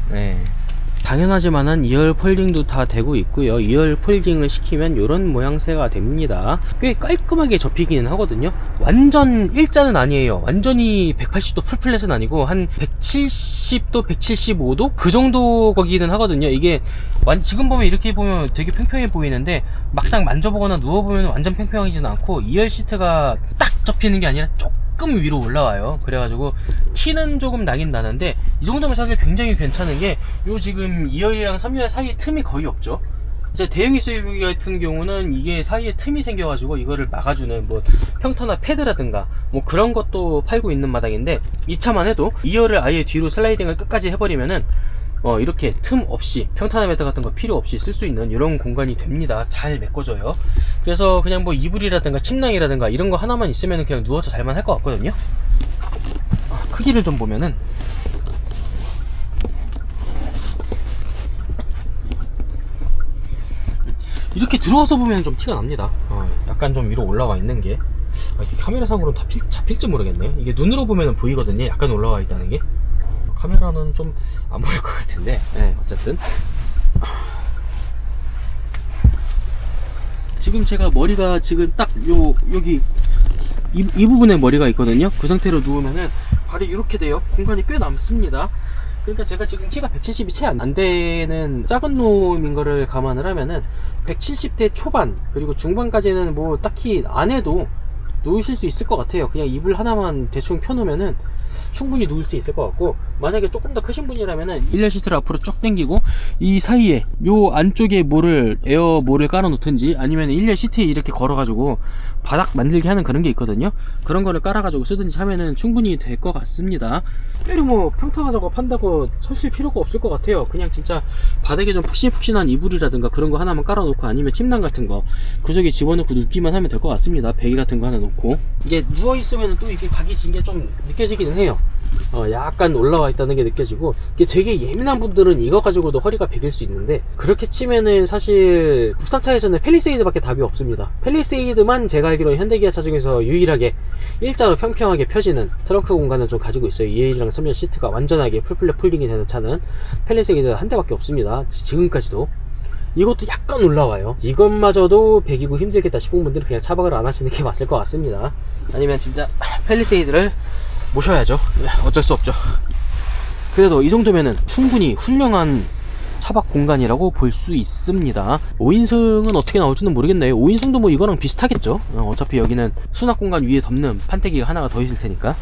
당연하지만은 2열 폴딩도 다 되고 있고요. 2열 폴딩을 시키면 이런 모양새가 됩니다. 꽤 깔끔하게 접히기는 하거든요. 완전 일자는 아니에요. 완전히 180도 풀플랫은 아니고 한 170도 175도 그 정도 거기는 하거든요. 이게 지금 보면 이렇게 보면 되게 평평해 보이는데, 막상 만져보거나 누워보면 완전 평평하지는 않고, 2열 시트가 딱 접히는 게 아니라 조금 조금 위로 올라와요. 그래가지고 티는 조금 나긴 나는데 이 정도면 사실 굉장히 괜찮은 게 요 지금 2열이랑 3열 사이에 틈이 거의 없죠. 이제 대형 SUV 같은 경우는 이게 사이에 틈이 생겨가지고 이거를 막아주는 뭐 평터나 패드라든가 뭐 그런 것도 팔고 있는 마당인데 이 차만 해도 2열을 아예 뒤로 슬라이딩을 끝까지 해버리면은 이렇게 틈 없이 평탄화 매트 같은 거 필요 없이 쓸 수 있는 이런 공간이 됩니다. 잘 메꿔져요. 그래서 그냥 뭐 이불이라든가 침낭이라든가 이런 거 하나만 있으면 그냥 누워서 잘만 할 것 같거든요. 크기를 좀 보면은 이렇게 들어와서 보면 좀 티가 납니다. 약간 좀 위로 올라와 있는 게 카메라상으로는 다 잡힐지 모르겠네요. 이게 눈으로 보면 보이거든요. 약간 올라와 있다는 게. 카메라는 좀 안 보일 것 같은데, 네, 어쨌든 지금 제가 머리가 지금 딱 여기 이 부분에 머리가 있거든요. 그 상태로 누우면은 발이 이렇게 돼요. 공간이 꽤 남습니다. 그러니까 제가 지금 키가 170이 채 안 되는 작은 놈인 거를 감안을 하면은 170대 초반 그리고 중반까지는 뭐 딱히 안 해도 누우실 수 있을 것 같아요. 그냥 이불 하나만 대충 펴놓으면은 충분히 누울 수 있을 것 같고, 만약에 조금 더 크신 분이라면은 1열 시트를 앞으로 쭉 당기고 이 사이에 요 안쪽에 에어 몰을 깔아 놓든지 아니면 1열 시트에 이렇게 걸어 가지고 바닥 만들게 하는 그런 게 있거든요. 그런 거를 깔아 가지고 쓰든지 하면은 충분히 될 것 같습니다. 특별히 뭐 평탄화 작업한다고 설칠 필요가 없을 것 같아요. 그냥 진짜 바닥에 좀 푹신푹신한 이불이라든가 그런 거 하나만 깔아 놓고 아니면 침낭 같은 거 그 속에 집어넣고 눕기만 하면 될 것 같습니다. 베개 같은 거 하나 놓고. 이게 누워 있으면 또 이게 각이 진 게 좀 느껴지기는 해요. 약간 올라와 있다는 게 느껴지고, 이게 되게 예민한 분들은 이거 가지고도 허리가 베길 수 있는데, 그렇게 치면은 사실 국산차에서는 팰리세이드 밖에 답이 없습니다. 팰리세이드만 제가 알기로는 현대기아차 중에서 유일하게 일자로 평평하게 펴지는 트렁크 공간을 좀 가지고 있어요. 2열이랑 3열 시트가 완전하게 풀플랫 폴딩이 되는 차는 팰리세이드 한 대밖에 없습니다. 지금까지도. 이것도 약간 올라와요. 이것마저도 배기고 힘들겠다 싶은 분들은 그냥 차박을 안 하시는 게 맞을 것 같습니다. 아니면 진짜 팰리세이드를 모셔야죠. 어쩔 수 없죠. 그래도 이 정도면은 충분히 훌륭한 차박 공간이라고 볼 수 있습니다. 5인승은 어떻게 나올지는 모르겠네요. 5인승도 뭐 이거랑 비슷하겠죠. 어차피 여기는 수납 공간 위에 덮는 판때기가 하나가 더 있을 테니까.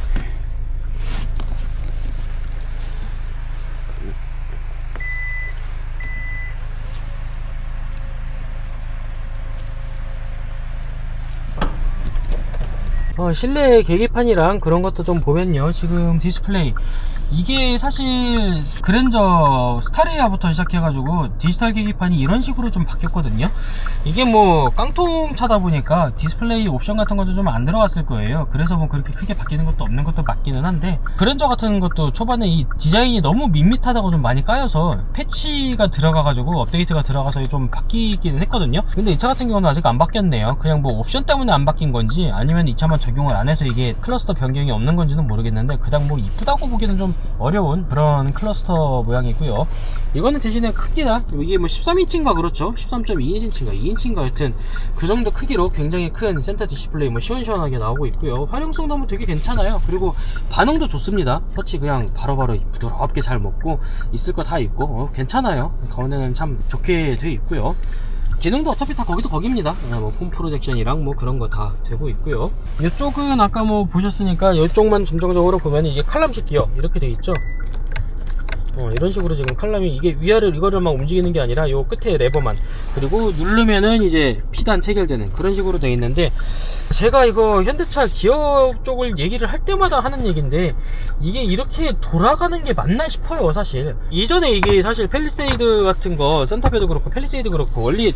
실내 계기판이랑 그런 것도 좀 보면요, 지금 디스플레이 이게 사실 그랜저 스타리아부터 시작해가지고 디지털 계기판이 이런 식으로 좀 바뀌었거든요. 이게 뭐 깡통 차다 보니까 디스플레이 옵션 같은 것도 좀 안 들어갔을 거예요. 그래서 뭐 그렇게 크게 바뀌는 것도 없는 것도 맞기는 한데, 그랜저 같은 것도 초반에 이 디자인이 너무 밋밋하다고 좀 많이 까여서 패치가 들어가가지고 업데이트가 들어가서 좀 바뀌기는 했거든요. 근데 이 차 같은 경우는 아직 안 바뀌었네요. 그냥 뭐 옵션 때문에 안 바뀐 건지 아니면 이 차만 적용을 안 해서 이게 클러스터 변경이 없는 건지는 모르겠는데, 그닥 뭐 이쁘다고 보기는 좀 어려운 그런 클러스터 모양이고요. 이거는 대신에 크기다, 이게 뭐 13인치인가 그렇죠. 13.2인치인가 2인치인가 하여튼 그 정도 크기로 굉장히 큰 센터 디스플레이 뭐 시원시원하게 나오고 있고요. 활용성도 뭐 되게 괜찮아요. 그리고 반응도 좋습니다. 터치 그냥 바로바로 부드럽게 잘 먹고 있을 거 다 있고 괜찮아요. 가운데는 참 좋게 돼 있고요. 기능도 어차피 다 거기서 거기입니다. 뭐 폼 프로젝션이랑 뭐 그런 거 다 되고 있고요. 이쪽은 아까 뭐 보셨으니까 이쪽만 점정적으로 보면 이게 칼럼식 기어 이렇게 돼 있죠. 이런 식으로 지금 칼럼이 이게 위아래로 이거를 막 움직이는 게 아니라 요 끝에 레버만, 그리고 누르면은 이제 피단 체결되는 그런 식으로 돼 있는데, 제가 이거 현대차 기어 쪽을 얘기를 할 때마다 하는 얘기인데 이게 이렇게 돌아가는 게 맞나 싶어요. 사실 이전에 이게 사실 팰리세이드 같은 거, 산타페도 그렇고 팰리세이드 그렇고 원래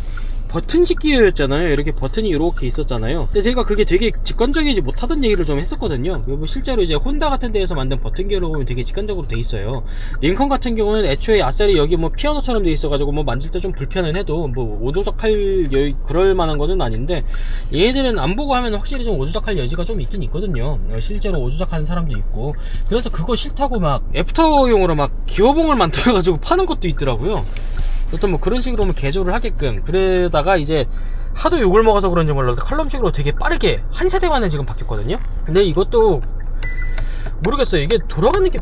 버튼식 기어였잖아요. 이렇게 버튼이 이렇게 있었잖아요. 근데 제가 그게 되게 직관적이지 못하던 얘기를 좀 했었거든요. 실제로 이제 혼다 같은 데에서 만든 버튼 기어를 보면 되게 직관적으로 돼 있어요. 링컨 같은 경우는 애초에 아싸리 여기 뭐 피아노처럼 돼 있어가지고 뭐 만질 때 좀 불편은 해도 뭐 오조작할 그럴 만한 거는 아닌데, 얘네들은 안 보고 하면 확실히 좀 오조작할 여지가 좀 있긴 있거든요. 실제로 오조작하는 사람도 있고, 그래서 그거 싫다고 막 애프터용으로 막 기어봉을 만들어가지고 파는 것도 있더라고요. 보통 뭐 그런 식으로 개조를 하게끔. 그러다가 이제 하도 욕을 먹어서 그런지 몰라도 칼럼식으로 되게 빠르게 한 세대 만에 지금 바뀌었거든요. 근데 이것도 모르겠어요. 이게 돌아가는 게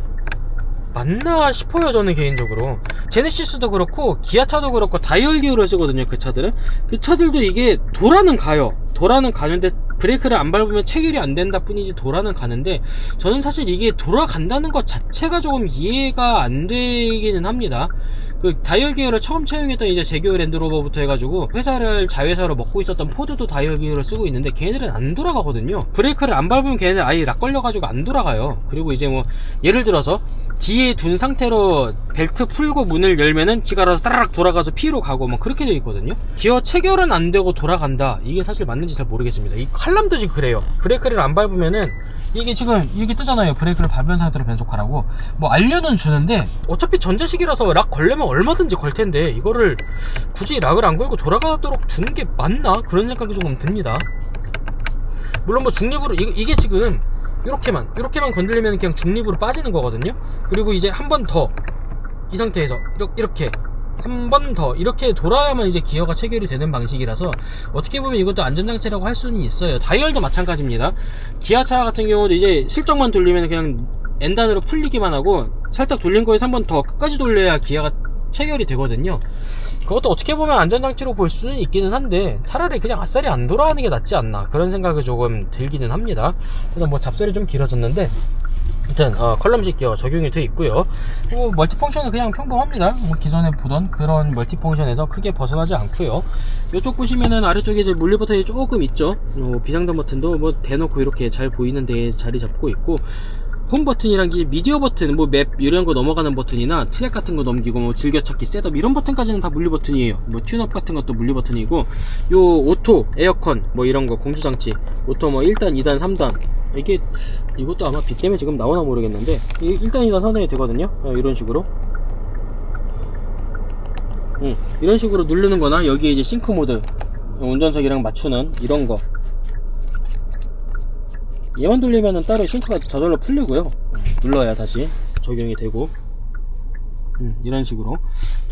맞나 싶어요. 저는 개인적으로 제네시스도 그렇고 기아차도 그렇고 다이얼 기어를 쓰거든요. 그 차들은, 그 차들도 이게 돌아는 가요. 돌아는 가는데 브레이크를 안 밟으면 체결이 안 된다 뿐이지 돌아는 가는데, 저는 사실 이게 돌아간다는 것 자체가 조금 이해가 안 되기는 합니다. 그 다이얼 기어를 처음 차용했던 이제 제규어 랜드로버부터 해가지고 회사를 자회사로 먹고 있었던 포드도 다이얼 기어를 쓰고 있는데 걔네들은 안 돌아가거든요. 브레이크를 안 밟으면 걔네들 아예 락 걸려가지고 안 돌아가요. 그리고 이제 뭐 예를 들어서 뒤에 둔 상태로 벨트 풀고 문을 열면은 지가 알아서 따라락 돌아가서 P로 가고 뭐 그렇게 되어 있거든요. 기어 체결은 안 되고 돌아간다, 이게 사실 맞는지 잘 모르겠습니다. 이 칼럼도 지금 그래요. 브레이크를 안 밟으면은 이게 지금 이게 뜨잖아요. 브레이크를 밟은 상태로 변속하라고 뭐 알려는 주는데, 어차피 전자식이라서 락 걸려면 얼마든지 걸 텐데 이거를 굳이 락을 안 걸고 돌아가도록 두는 게 맞나, 그런 생각이 조금 듭니다. 물론 뭐 중립으로 이게 지금 이렇게만 건들리면 그냥 중립으로 빠지는 거거든요. 그리고 이제 한 번 더 이 상태에서 이렇게 한 번 더 이렇게 돌아야만 이제 기어가 체결이 되는 방식이라서 어떻게 보면 이것도 안전장치라고 할 수는 있어요. 다이얼도 마찬가지입니다. 기아차 같은 경우도 이제 실적만 돌리면 그냥 N단으로 풀리기만 하고, 살짝 돌린 거에서 한 번 더 끝까지 돌려야 기아가 체결이 되거든요. 그것도 어떻게 보면 안전장치로 볼 수는 있기는 한데, 차라리 그냥 아싸리 안 돌아가는 게 낫지 않나, 그런 생각이 조금 들기는 합니다. 그래서 뭐 잡설이 좀 길어졌는데, 일단 컬럼식 기어 적용이 되어 있고요. 그리고 멀티펑션은 그냥 평범합니다. 뭐 기존에 보던 그런 멀티펑션에서 크게 벗어나지 않고요. 이쪽 보시면은 아래쪽에 이제 물리 버튼이 조금 있죠. 비상등 버튼도 뭐 대놓고 이렇게 잘 보이는 데에 자리 잡고 있고, 홈 버튼이랑 미디어 버튼, 뭐 맵 이런 거 넘어가는 버튼이나 트랙 같은 거 넘기고 뭐 즐겨찾기, 셋업 이런 버튼까지는 다 물리 버튼이에요. 뭐 튠업 같은 것도 물리 버튼이고, 요 오토, 에어컨 뭐 이런 거 공조장치, 오토 뭐 1단, 2단, 3단, 이것도 아마 빛 때문에 지금 나오나 모르겠는데 1단, 2단, 3단이 되거든요. 이런 식으로 이런 식으로 누르는 거나, 여기에 이제 싱크 모드 운전석이랑 맞추는 이런 거, 얘만 돌리면은 따로 싱크가 저절로 풀리고요. 눌러야 다시 적용이 되고, 이런 식으로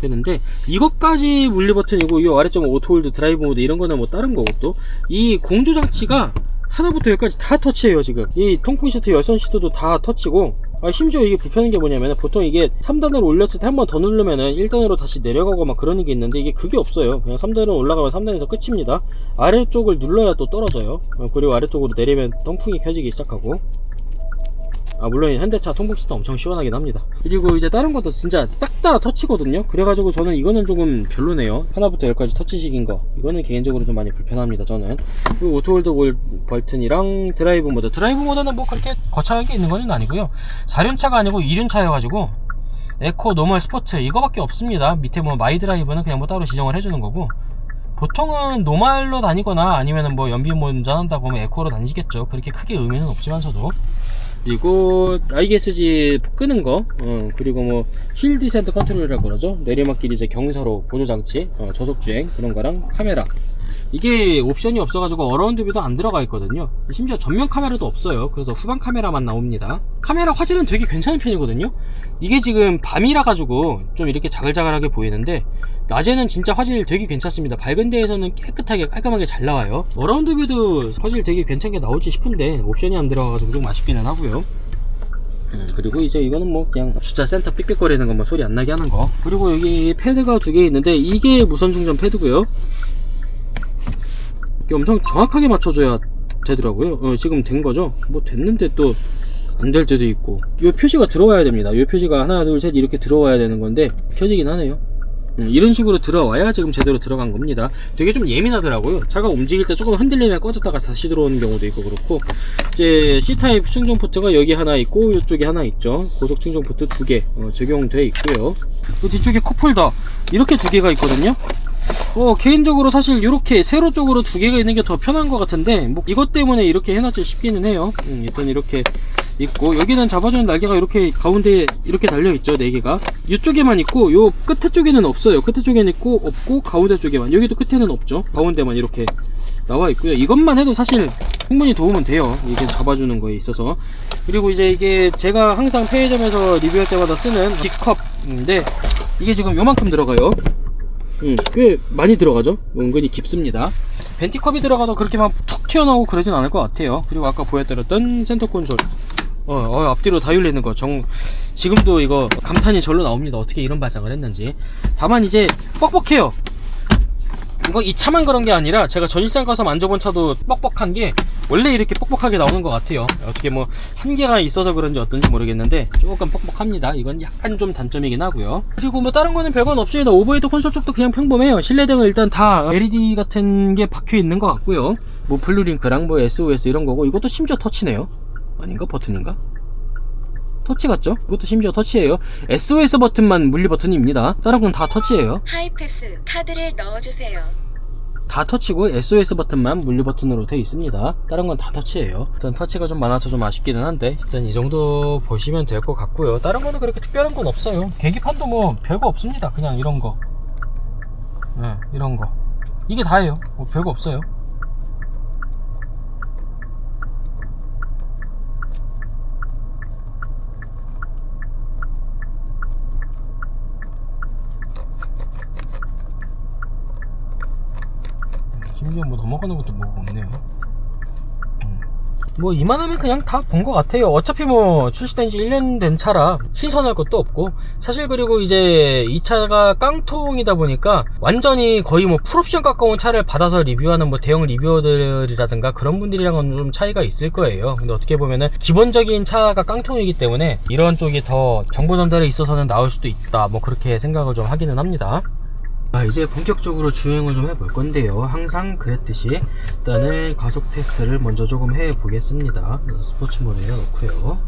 되는데, 이것까지 물리 버튼이고, 이 아래쪽 오토홀드, 드라이브 모드 이런 거는 뭐 다른 거고, 또 이 공조 장치가 하나부터 여기까지 다 터치예요. 지금 이 통풍 시트, 열선 시트도 다 터치고, 심지어 이게 불편한 게 뭐냐면, 보통 이게 3단으로 올렸을 때 한 번 더 누르면은 1단으로 다시 내려가고 막 그런 게 있는데, 이게 그게 없어요. 그냥 3단으로 올라가면 3단에서 끝입니다. 아래쪽을 눌러야 또 떨어져요. 그리고 아래쪽으로 내리면 통풍이 켜지기 시작하고, 물론 현대차 통풍 시트 엄청 시원하긴 합니다. 그리고 이제 다른 것도 진짜 싹 다 터치거든요. 그래가지고 저는 이거는 조금 별로네요. 하나부터 열까지 터치식인 거, 이거는 개인적으로 좀 많이 불편합니다, 저는. 그리고 오토홀드 버튼이랑 드라이브 모드는 뭐 그렇게 거창하게 있는 건 아니고요. 4륜차가 아니고 2륜차여가지고 에코, 노멀, 스포츠 이거밖에 없습니다. 밑에 뭐 마이 드라이브는 그냥 뭐 따로 지정을 해주는 거고, 보통은 노멀로 다니거나 아니면은 뭐 연비 운전한다고 하면 에코로 다니시겠죠. 그렇게 크게 의미는 없지만서도. 그리고 IGSG 끄는 거, 그리고 뭐 힐 디센트 컨트롤이라고 그러죠. 내리막길 이제 경사로 보조장치, 저속주행 그런 거랑 카메라, 이게 옵션이 없어가지고 어라운드 뷰도 안 들어가 있거든요. 심지어 전면 카메라도 없어요. 그래서 후방 카메라만 나옵니다. 카메라 화질은 되게 괜찮은 편이거든요. 이게 지금 밤이라 가지고 좀 이렇게 자글자글하게 보이는데, 낮에는 진짜 화질 되게 괜찮습니다. 밝은 데에서는 깨끗하게 깔끔하게 잘 나와요. 어라운드 뷰도 화질 되게 괜찮게 나올지 싶은데 옵션이 안 들어가가지고 좀 아쉽기는 하고요. 그리고 이제 이거는 뭐 그냥 주차 센터 삑삑거리는 거, 뭐 소리 안 나게 하는 거. 그리고 여기 패드가 2개 있는데, 이게 무선 충전 패드고요. 이게 엄청 정확하게 맞춰줘야 되더라고요. 지금 된 거죠. 뭐 됐는데 또 안 될 때도 있고, 이 표시가 들어와야 됩니다. 이 표시가 하나 둘 셋 이렇게 들어와야 되는 건데 켜지긴 하네요. 이런 식으로 들어와야 지금 제대로 들어간 겁니다. 되게 좀 예민하더라고요. 차가 움직일 때 조금 흔들리면 꺼졌다가 다시 들어오는 경우도 있고 그렇고, 이제 C타입 충전 포트가 여기 하나 있고 이쪽에 하나 있죠. 고속 충전 포트 2개 적용되어 있고요. 그 뒤쪽에 컵홀더 이렇게 2개가 있거든요. 개인적으로 사실 이렇게 세로 쪽으로 2개가 있는 게 더 편한 것 같은데, 뭐 이것 때문에 이렇게 해놨지 싶기는 해요. 일단 이렇게 있고, 여기는 잡아주는 날개가 이렇게 가운데에 이렇게 달려있죠. 4개가 이쪽에만 있고, 요 끝에 쪽에는 없어요. 끝에 쪽에는 있고 없고, 가운데 쪽에만, 여기도 끝에는 없죠. 가운데만 이렇게 나와 있고요. 이것만 해도 사실 충분히 도움은 돼요, 이게 잡아주는 거에 있어서. 그리고 이제 이게 제가 항상 편의점에서 리뷰할 때마다 쓰는 D컵인데, 이게 지금 요만큼 들어가요. 꽤 많이 들어가죠. 은근히 깊습니다. 벤티컵이 들어가도 그렇게 막 툭 튀어나오고 그러진 않을 것 같아요. 그리고 아까 보여드렸던 센터 콘솔, 앞뒤로 다 열리는 거, 지금도 이거 감탄이 절로 나옵니다. 어떻게 이런 발상을 했는지. 다만 이제 뻑뻑해요. 뭐 이 차만 그런 게 아니라 제가 전시장 가서 만져본 차도 뻑뻑한 게 원래 이렇게 뻑뻑하게 나오는 것 같아요. 어떻게 뭐 한계가 있어서 그런지 어떤지 모르겠는데 조금 뻑뻑합니다. 이건 약간 좀 단점이긴 하고요. 그리고 뭐 다른 거는 별건 없습니다. 오버헤드 콘솔 쪽도 그냥 평범해요. 실내등은 일단 다 LED 같은 게 박혀 있는 것 같고요. 뭐 블루링크랑 뭐 SOS 이런 거고, 이것도 심지어 터치네요. 아닌가? 버튼인가? 터치 같죠? 이것도 심지어 터치예요. SOS 버튼만 물리 버튼입니다. 다른 건 다 터치예요. 하이패스 카드를 넣어주세요. 다 터치고 SOS 버튼만 물리 버튼으로 되어 있습니다. 다른 건 다 터치예요. 일단 터치가 좀 많아서 좀 아쉽기는 한데 일단 이 정도 보시면 될 것 같고요. 다른 거는 그렇게 특별한 건 없어요. 계기판도 뭐 별거 없습니다. 그냥 이런 거, 네, 이런 거, 이게 다예요. 뭐 별거 없어요. 심지어 뭐 넘어가는 것도 뭐가 없네요. 뭐 이만하면 그냥 다 본 것 같아요. 어차피 뭐 출시된 지 1년 된 차라 신선할 것도 없고, 사실 그리고 이제 이 차가 깡통이다 보니까 완전히 거의 뭐 풀옵션 가까운 차를 받아서 리뷰하는 뭐 대형 리뷰어들이라든가 그런 분들이랑은 좀 차이가 있을 거예요. 근데 어떻게 보면은 기본적인 차가 깡통이기 때문에 이런 쪽이 더 정보 전달에 있어서는 나을 수도 있다, 뭐 그렇게 생각을 좀 하기는 합니다. 이제 본격적으로 주행을 좀 해볼 건데요. 항상 그랬듯이 일단은 가속 테스트를 먼저 조금 해 보겠습니다. 스포츠 모드에 넣고요.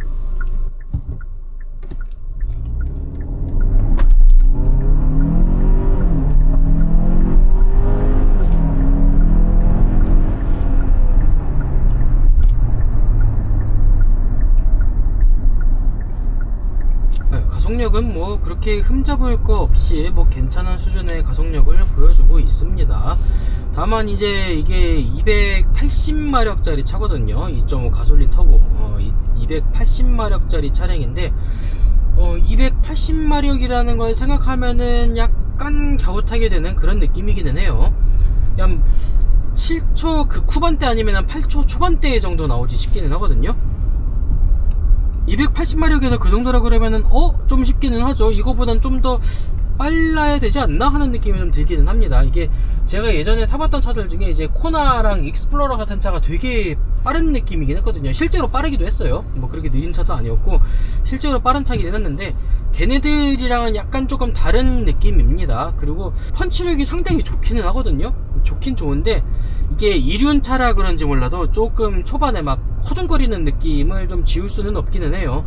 가속력은 뭐 그렇게 흠잡을 거 없이 뭐 괜찮은 수준의 가속력을 보여주고 있습니다. 다만 이제 이게 280마력짜리 차거든요. 2.5 가솔린 터보 280마력짜리 차량인데 280마력이라는 걸 생각하면은 약간 갸웃하게 되는 그런 느낌이기는 해요. 그냥 7초 그 후반대 아니면 8초 초반대 정도 나오지 싶기는 하거든요. 280마력에서 그 정도라 그러면은 좀 쉽기는 하죠. 이거보단 좀 더 빨라야 되지 않나 하는 느낌이 좀 들기는 합니다. 이게 제가 예전에 타봤던 차들 중에 이제 코나랑 익스플로러 같은 차가 되게 빠른 느낌이긴 했거든요. 실제로 빠르기도 했어요. 뭐 그렇게 느린 차도 아니었고 실제로 빠른 차기는 했는데 걔네들이랑은 약간 조금 다른 느낌입니다. 그리고 펀치력이 상당히 좋기는 하거든요. 좋긴 좋은데 이게 이륜차라 그런지 몰라도 조금 초반에 막 허둥거리는 느낌을 좀 지울 수는 없기는 해요.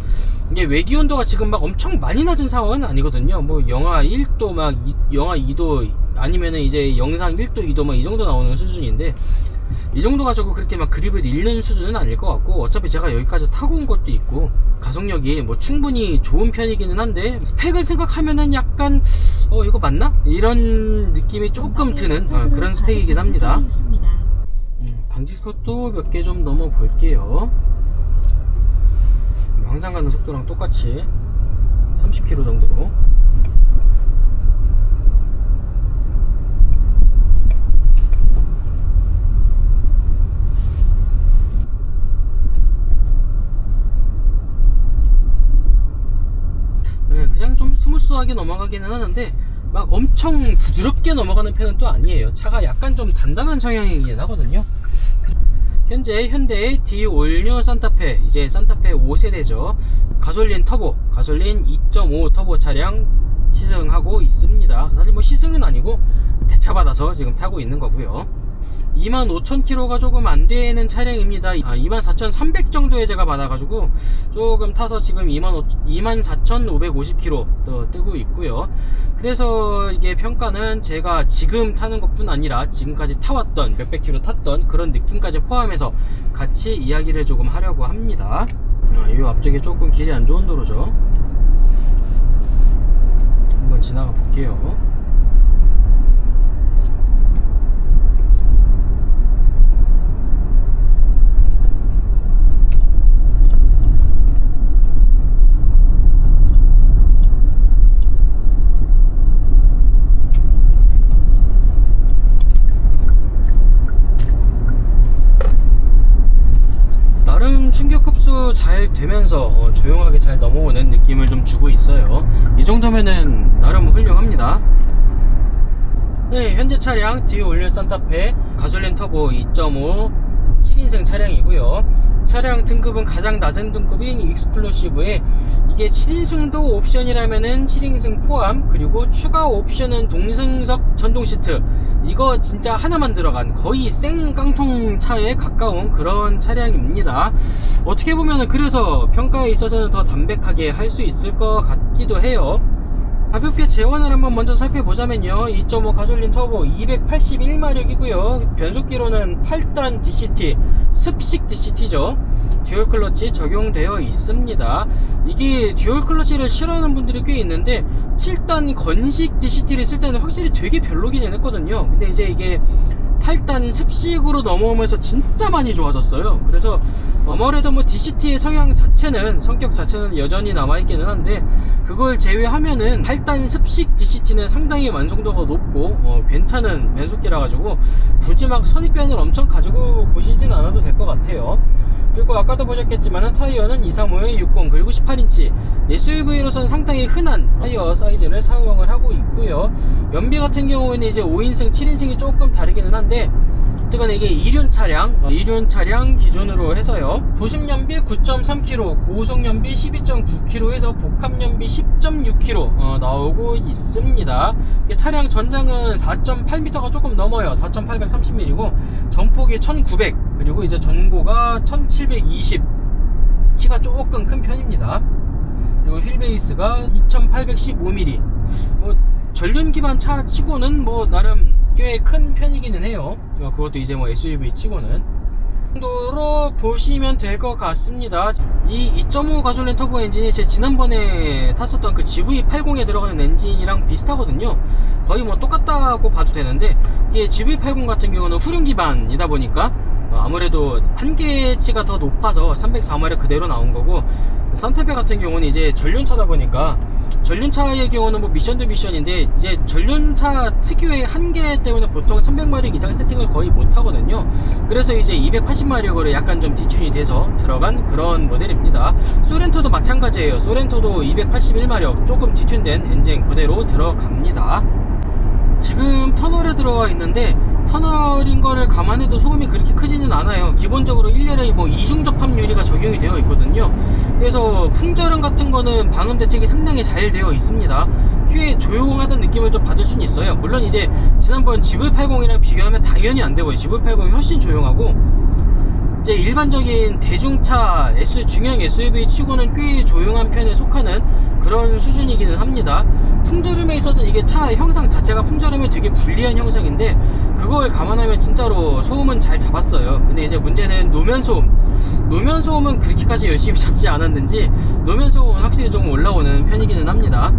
이게 외기온도가 지금 막 엄청 많이 낮은 상황은 아니거든요. 뭐 영하 1도 막 영하 2도 아니면은 이제 영상 1도 2도 막 이 정도 나오는 수준인데, 이 정도 가지고 그렇게 막 그립을 잃는 수준은 아닐 것 같고, 어차피 제가 여기까지 타고 온 것도 있고 가속력이 뭐 충분히 좋은 편이기는 한데 스펙을 생각하면은 약간 이거 맞나? 이런 느낌이 조금 드는 그런 스펙이긴 합니다. 방지턱도 몇 개 좀 넘어 볼게요. 항상 가는 속도랑 똑같이 30km 정도로. 네, 그냥 좀 스무스하게 넘어가기는 하는데 막 엄청 부드럽게 넘어가는 편은 또 아니에요. 차가 약간 좀 단단한 성향이긴 하거든요. 현재 현대의 디올뉴 산타페, 이제 산타페 5세대죠. 가솔린 터보, 가솔린 2.5 터보 차량 시승하고 있습니다. 사실 뭐 시승은 아니고 대차받아서 지금 타고 있는 거고요. 25,000km가 조금 안 되는 차량입니다. 24,300 정도에 제가 받아가지고 조금 타서 지금 24,550km 뜨고 있고요. 그래서 이게 평가는 제가 지금 타는 것뿐 아니라 지금까지 타왔던 몇백 킬로 탔던 그런 느낌까지 포함해서 같이 이야기를 조금 하려고 합니다. 이 앞쪽에 조금 길이 안 좋은 도로죠. 한번 지나가 볼게요. 충격 흡수 잘 되면서 조용하게 잘 넘어오는 느낌을 좀 주고 있어요. 이 정도면은 나름 훌륭합니다. 네, 현재 차량 뒤에 올릴 산타페 가솔린 터보 2.5 7인승 차량이고요. 차량 등급은 가장 낮은 등급인 익스클루시브에 이게 7인승도 옵션이라면은 7인승 포함, 그리고 추가 옵션은 동승석 전동 시트, 이거 진짜 하나만 들어간 거의 생 깡통 차에 가까운 그런 차량입니다. 어떻게 보면은 그래서 평가에 있어서는 더 담백하게 할 수 있을 것 같기도 해요. 가볍게 제원을 한번 먼저 살펴보자면요, 2.5 가솔린 터보 281마력이고요 변속기로는 8단 DCT, 습식 DCT죠. 듀얼 클러치 적용되어 있습니다. 이게 듀얼 클러치를 싫어하는 분들이 꽤 있는데 7단 건식 DCT를 쓸 때는 확실히 되게 별로기는 했거든요. 근데 이제 이게 8단 습식으로 넘어오면서 진짜 많이 좋아졌어요. 그래서 아무래도 뭐 DCT의 성향 자체는, 성격 자체는 여전히 남아있기는 한데, 그걸 제외하면은 8단 습식 DCT는 상당히 완성도가 높고 괜찮은 변속기라 가지고 굳이 막 선입견을 엄청 가지고 보시진 않아도 될 것 같아요. 그리고 아까도 보셨겠지만 타이어는 235에 60, 그리고 18인치 SUV로서는 상당히 흔한 타이어 사이즈를 사용을 하고 있고요. 연비 같은 경우에는 이제 5인승, 7인승이 조금 다르기는 한데, 어쨌거나 이게 이륜 차량 기준으로 해서요, 도심 연비 9.3km, 고속 연비 12.9km 해서 복합 연비 10.6km 나오고 있습니다. 차량 전장은 4.8m가 조금 넘어요. 4.830mm고 전폭이 1900, 그리고 이제 전고가 1720, 키가 조금 큰 편입니다. 그리고 휠베이스가 2815mm, 뭐 전륜 기반 차 치고는 뭐 나름 꽤 큰 편이기는 해요. 그것도 이제 뭐 SUV 치고는 정도로 보시면 될 것 같습니다. 이 2.5 가솔린 터보 엔진이 제 지난번에 탔었던 그 GV80에 들어가는 엔진이랑 비슷하거든요. 거의 뭐 똑같다고 봐도 되는데, 이게 GV80 같은 경우는 후륜 기반이다 보니까 아무래도 한계치가 더 높아서 304마력 그대로 나온 거고, 산타페 같은 경우는 이제 전륜차다 보니까, 전륜차의 경우는 뭐 미션도 미션인데, 이제 전륜차 특유의 한계 때문에 보통 300마력 이상 세팅을 거의 못 하거든요. 그래서 이제 280마력으로 약간 좀 디튠이 돼서 들어간 그런 모델입니다. 소렌토도 마찬가지예요. 소렌토도 281마력 조금 디튠된 엔진 그대로 들어갑니다. 지금 터널에 들어와 있는데, 터널인 거를 감안해도 소음이 그렇게 크지는 않아요. 기본적으로 1열에 뭐 이중 접합 유리가 적용이 되어 있거든요. 그래서 풍절음 같은 거는 방음 대책이 상당히 잘 되어 있습니다. 꽤 조용하다는 느낌을 좀 받을 수는 있어요. 물론 이제 지난번 GV80이랑 비교하면 당연히 안 되고요. GV80이 훨씬 조용하고, 이제 일반적인 대중차 중형 SUV 치고는 꽤 조용한 편에 속하는 그런 수준이기는 합니다. 풍절음에 있어서는 이게 차 형상 자체가 풍절음이 되게 불리한 형상인데, 그걸 감안하면 진짜로 소음은 잘 잡았어요. 근데 이제 문제는 노면 소음은 그렇게까지 열심히 잡지 않았는지 노면 소음은 확실히 조금 올라오는 편이기는 합니다.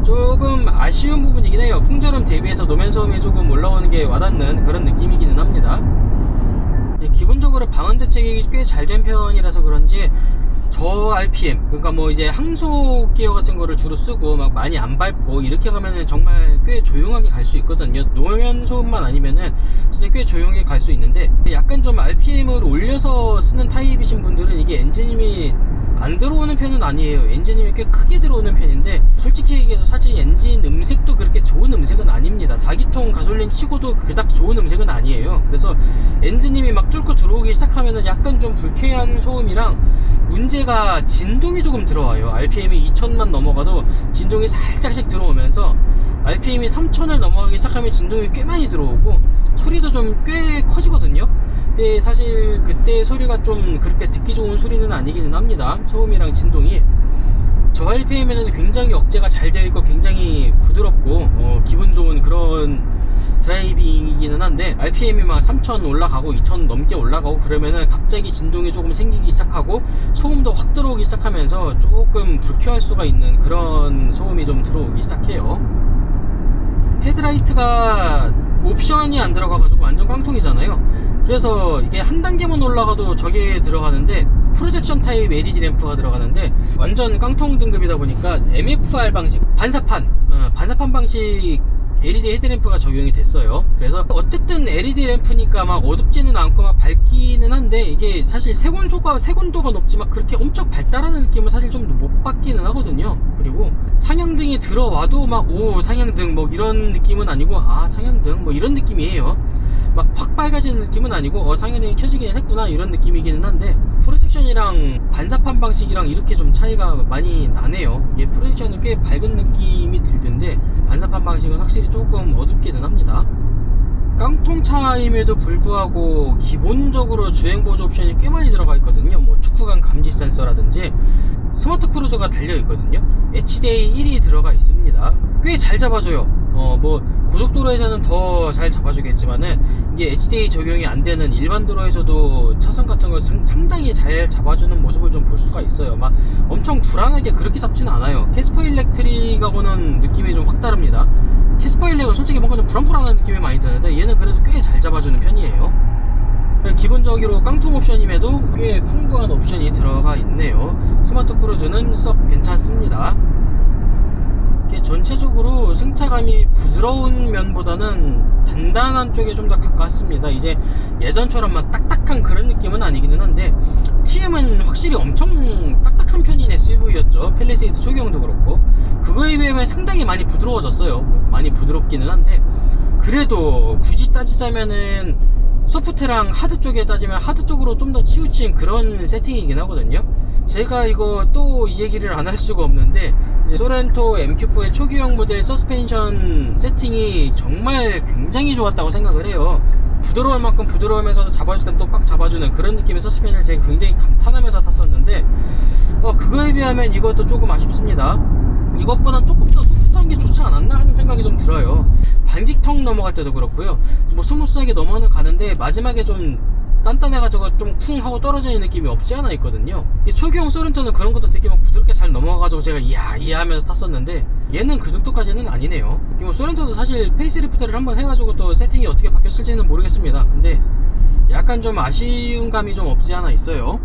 조금 아쉬운 부분이긴 해요. 풍절음 대비해서 노면 소음이 조금 올라오는 게 와닿는 그런 느낌이기는 합니다. 기본적으로 방음 대책이 꽤 잘 된 편이라서 그런지 저 RPM, 그러니까 뭐 이제 항속 기어 같은 거를 주로 쓰고 막 많이 안 밟고 이렇게 가면은 정말 꽤 조용하게 갈 수 있거든요. 노면 소음만 아니면은 진짜 꽤 조용하게 갈 수 있는데, 약간 좀 RPM을 올려서 쓰는 타입이신 분들은 이게 엔진음이 안 들어오는 편은 아니에요. 엔진음이 꽤 크게 들어오는 편인데, 솔직히 얘기해서 사실 엔진 음색도 그렇게 좋은 음색은 아닙니다. 4기통 가솔린 치고도 그닥 좋은 음색은 아니에요. 그래서 엔진음이 막 뚫고 들어오기 시작하면은 약간 좀 불쾌한 소음이랑, 문제가 진동이 조금 들어와요. RPM이 2000만 넘어가도 진동이 살짝씩 들어오면서, RPM이 3000을 넘어가기 시작하면 진동이 꽤 많이 들어오고 소리도 좀 꽤 커지거든요. 근데 사실 그때 소리가 좀 그렇게 듣기 좋은 소리는 아니기는 합니다. 소음이랑 진동이. 저 RPM에서는 굉장히 억제가 잘 되어 있고 굉장히 부드럽고 기분 좋은 그런 드라이빙이기는 한데, RPM이 막 3000 올라가고 2000 넘게 올라가고 그러면은 갑자기 진동이 조금 생기기 시작하고 소음도 확 들어오기 시작하면서 조금 불쾌할 수가 있는 그런 소음이 좀 들어오기 시작해요. 헤드라이트가 옵션이 안 들어가가지고 완전 깡통이잖아요. 그래서 이게 한 단계만 올라가도 저게 들어가는데, 프로젝션 타입 LED 램프가 들어가는데 완전 깡통 등급이다 보니까 MFR 방식, 반사판 방식 LED 헤드램프가 적용이 됐어요. 그래서 어쨌든 LED 램프니까 막 어둡지는 않고 막 밝기는 한데, 이게 사실 색온도가 높지 막 그렇게 엄청 밝다라는 느낌은 사실 좀 못 받기는 하거든요. 그리고 아니고 상향등이 들어와도 막 오 상향등 뭐 이런 느낌은 아니고 아 상향등 뭐 이런 느낌이에요. 막 확 밝아지는 느낌은 아니고 상향등이 켜지긴 했구나 이런 느낌이기는 한데 프로젝션이랑 반사판 방식이랑 이렇게 좀 차이가 많이 나네요. 이게 프로젝션은 꽤 밝은 느낌이 들던데 반사판 방식은 확실히 조금 어둡기는 합니다. 깡통차임에도 불구하고 기본적으로 주행보조 옵션이 꽤 많이 들어가 있거든요. 뭐 축구강 감지 센서라든지 스마트 크루즈가 달려 있거든요. HDA 1이 들어가 있습니다. 꽤 잘 잡아줘요. 뭐 고속도로에서는 더 잘 잡아주겠지만은 이게 HDA 적용이 안 되는 일반 도로에서도 차선 같은 거 상당히 잘 잡아주는 모습을 좀 볼 수가 있어요. 막 엄청 불안하게 그렇게 잡지는 않아요. 캐스퍼 일렉트릭하고는 느낌이 좀 확 다릅니다. 캐스퍼 일렉은 솔직히 뭔가 좀 불안불안한 느낌이 많이 드는데 얘는 그래도 꽤 잘 잡아주는 편이에요. 기본적으로 깡통 옵션임에도 꽤 풍부한 옵션이 들어가 있네요. 스마트 크루즈는 썩 괜찮습니다. 전체적으로 승차감이 부드러운 면보다는 단단한 쪽에 좀 더 가깝습니다. 이제 예전처럼 막 딱딱한 그런 느낌은 아니기는 한데 TM은 확실히 엄청 딱딱한 편인 SUV였죠. 팰리세이드 초기형도 그렇고 그거에 비하면 상당히 많이 부드러워졌어요. 많이 부드럽기는 한데 그래도 굳이 따지자면은 소프트랑 하드 쪽에 따지면 하드 쪽으로 좀 더 치우친 그런 세팅이긴 하거든요. 제가 이거 또 이 얘기를 안 할 수가 없는데 소렌토 MQ4의 초기형 모델 서스펜션 세팅이 정말 굉장히 좋았다고 생각을 해요. 부드러울 만큼 부드러우면서도 잡아줄 땐 또 꽉 잡아주는 그런 느낌의 서스펜션을 제가 굉장히 감탄하면서 탔었는데 그거에 비하면 이것도 조금 아쉽습니다. 이것보단 조금 더 소프트한 게 좋지 않았나 하는 생각이 좀 들어요. 반직턱 넘어갈 때도 그렇고요. 뭐 스무스하게 넘어는 가는데 마지막에 좀 단단해가지고 좀 쿵 하고 떨어지는 느낌이 없지 않아 있거든요. 초기형 소렌토는 그런 것도 되게 막 부드럽게 잘 넘어가가지고 제가 이야 하면서 탔었는데 얘는 그 정도까지는 아니네요. 뭐 소렌토도 사실 페이스리프트를 한번 해가지고 또 세팅이 어떻게 바뀌었을지는 모르겠습니다. 근데 약간 좀 아쉬운 감이 좀 없지 않아 있어요.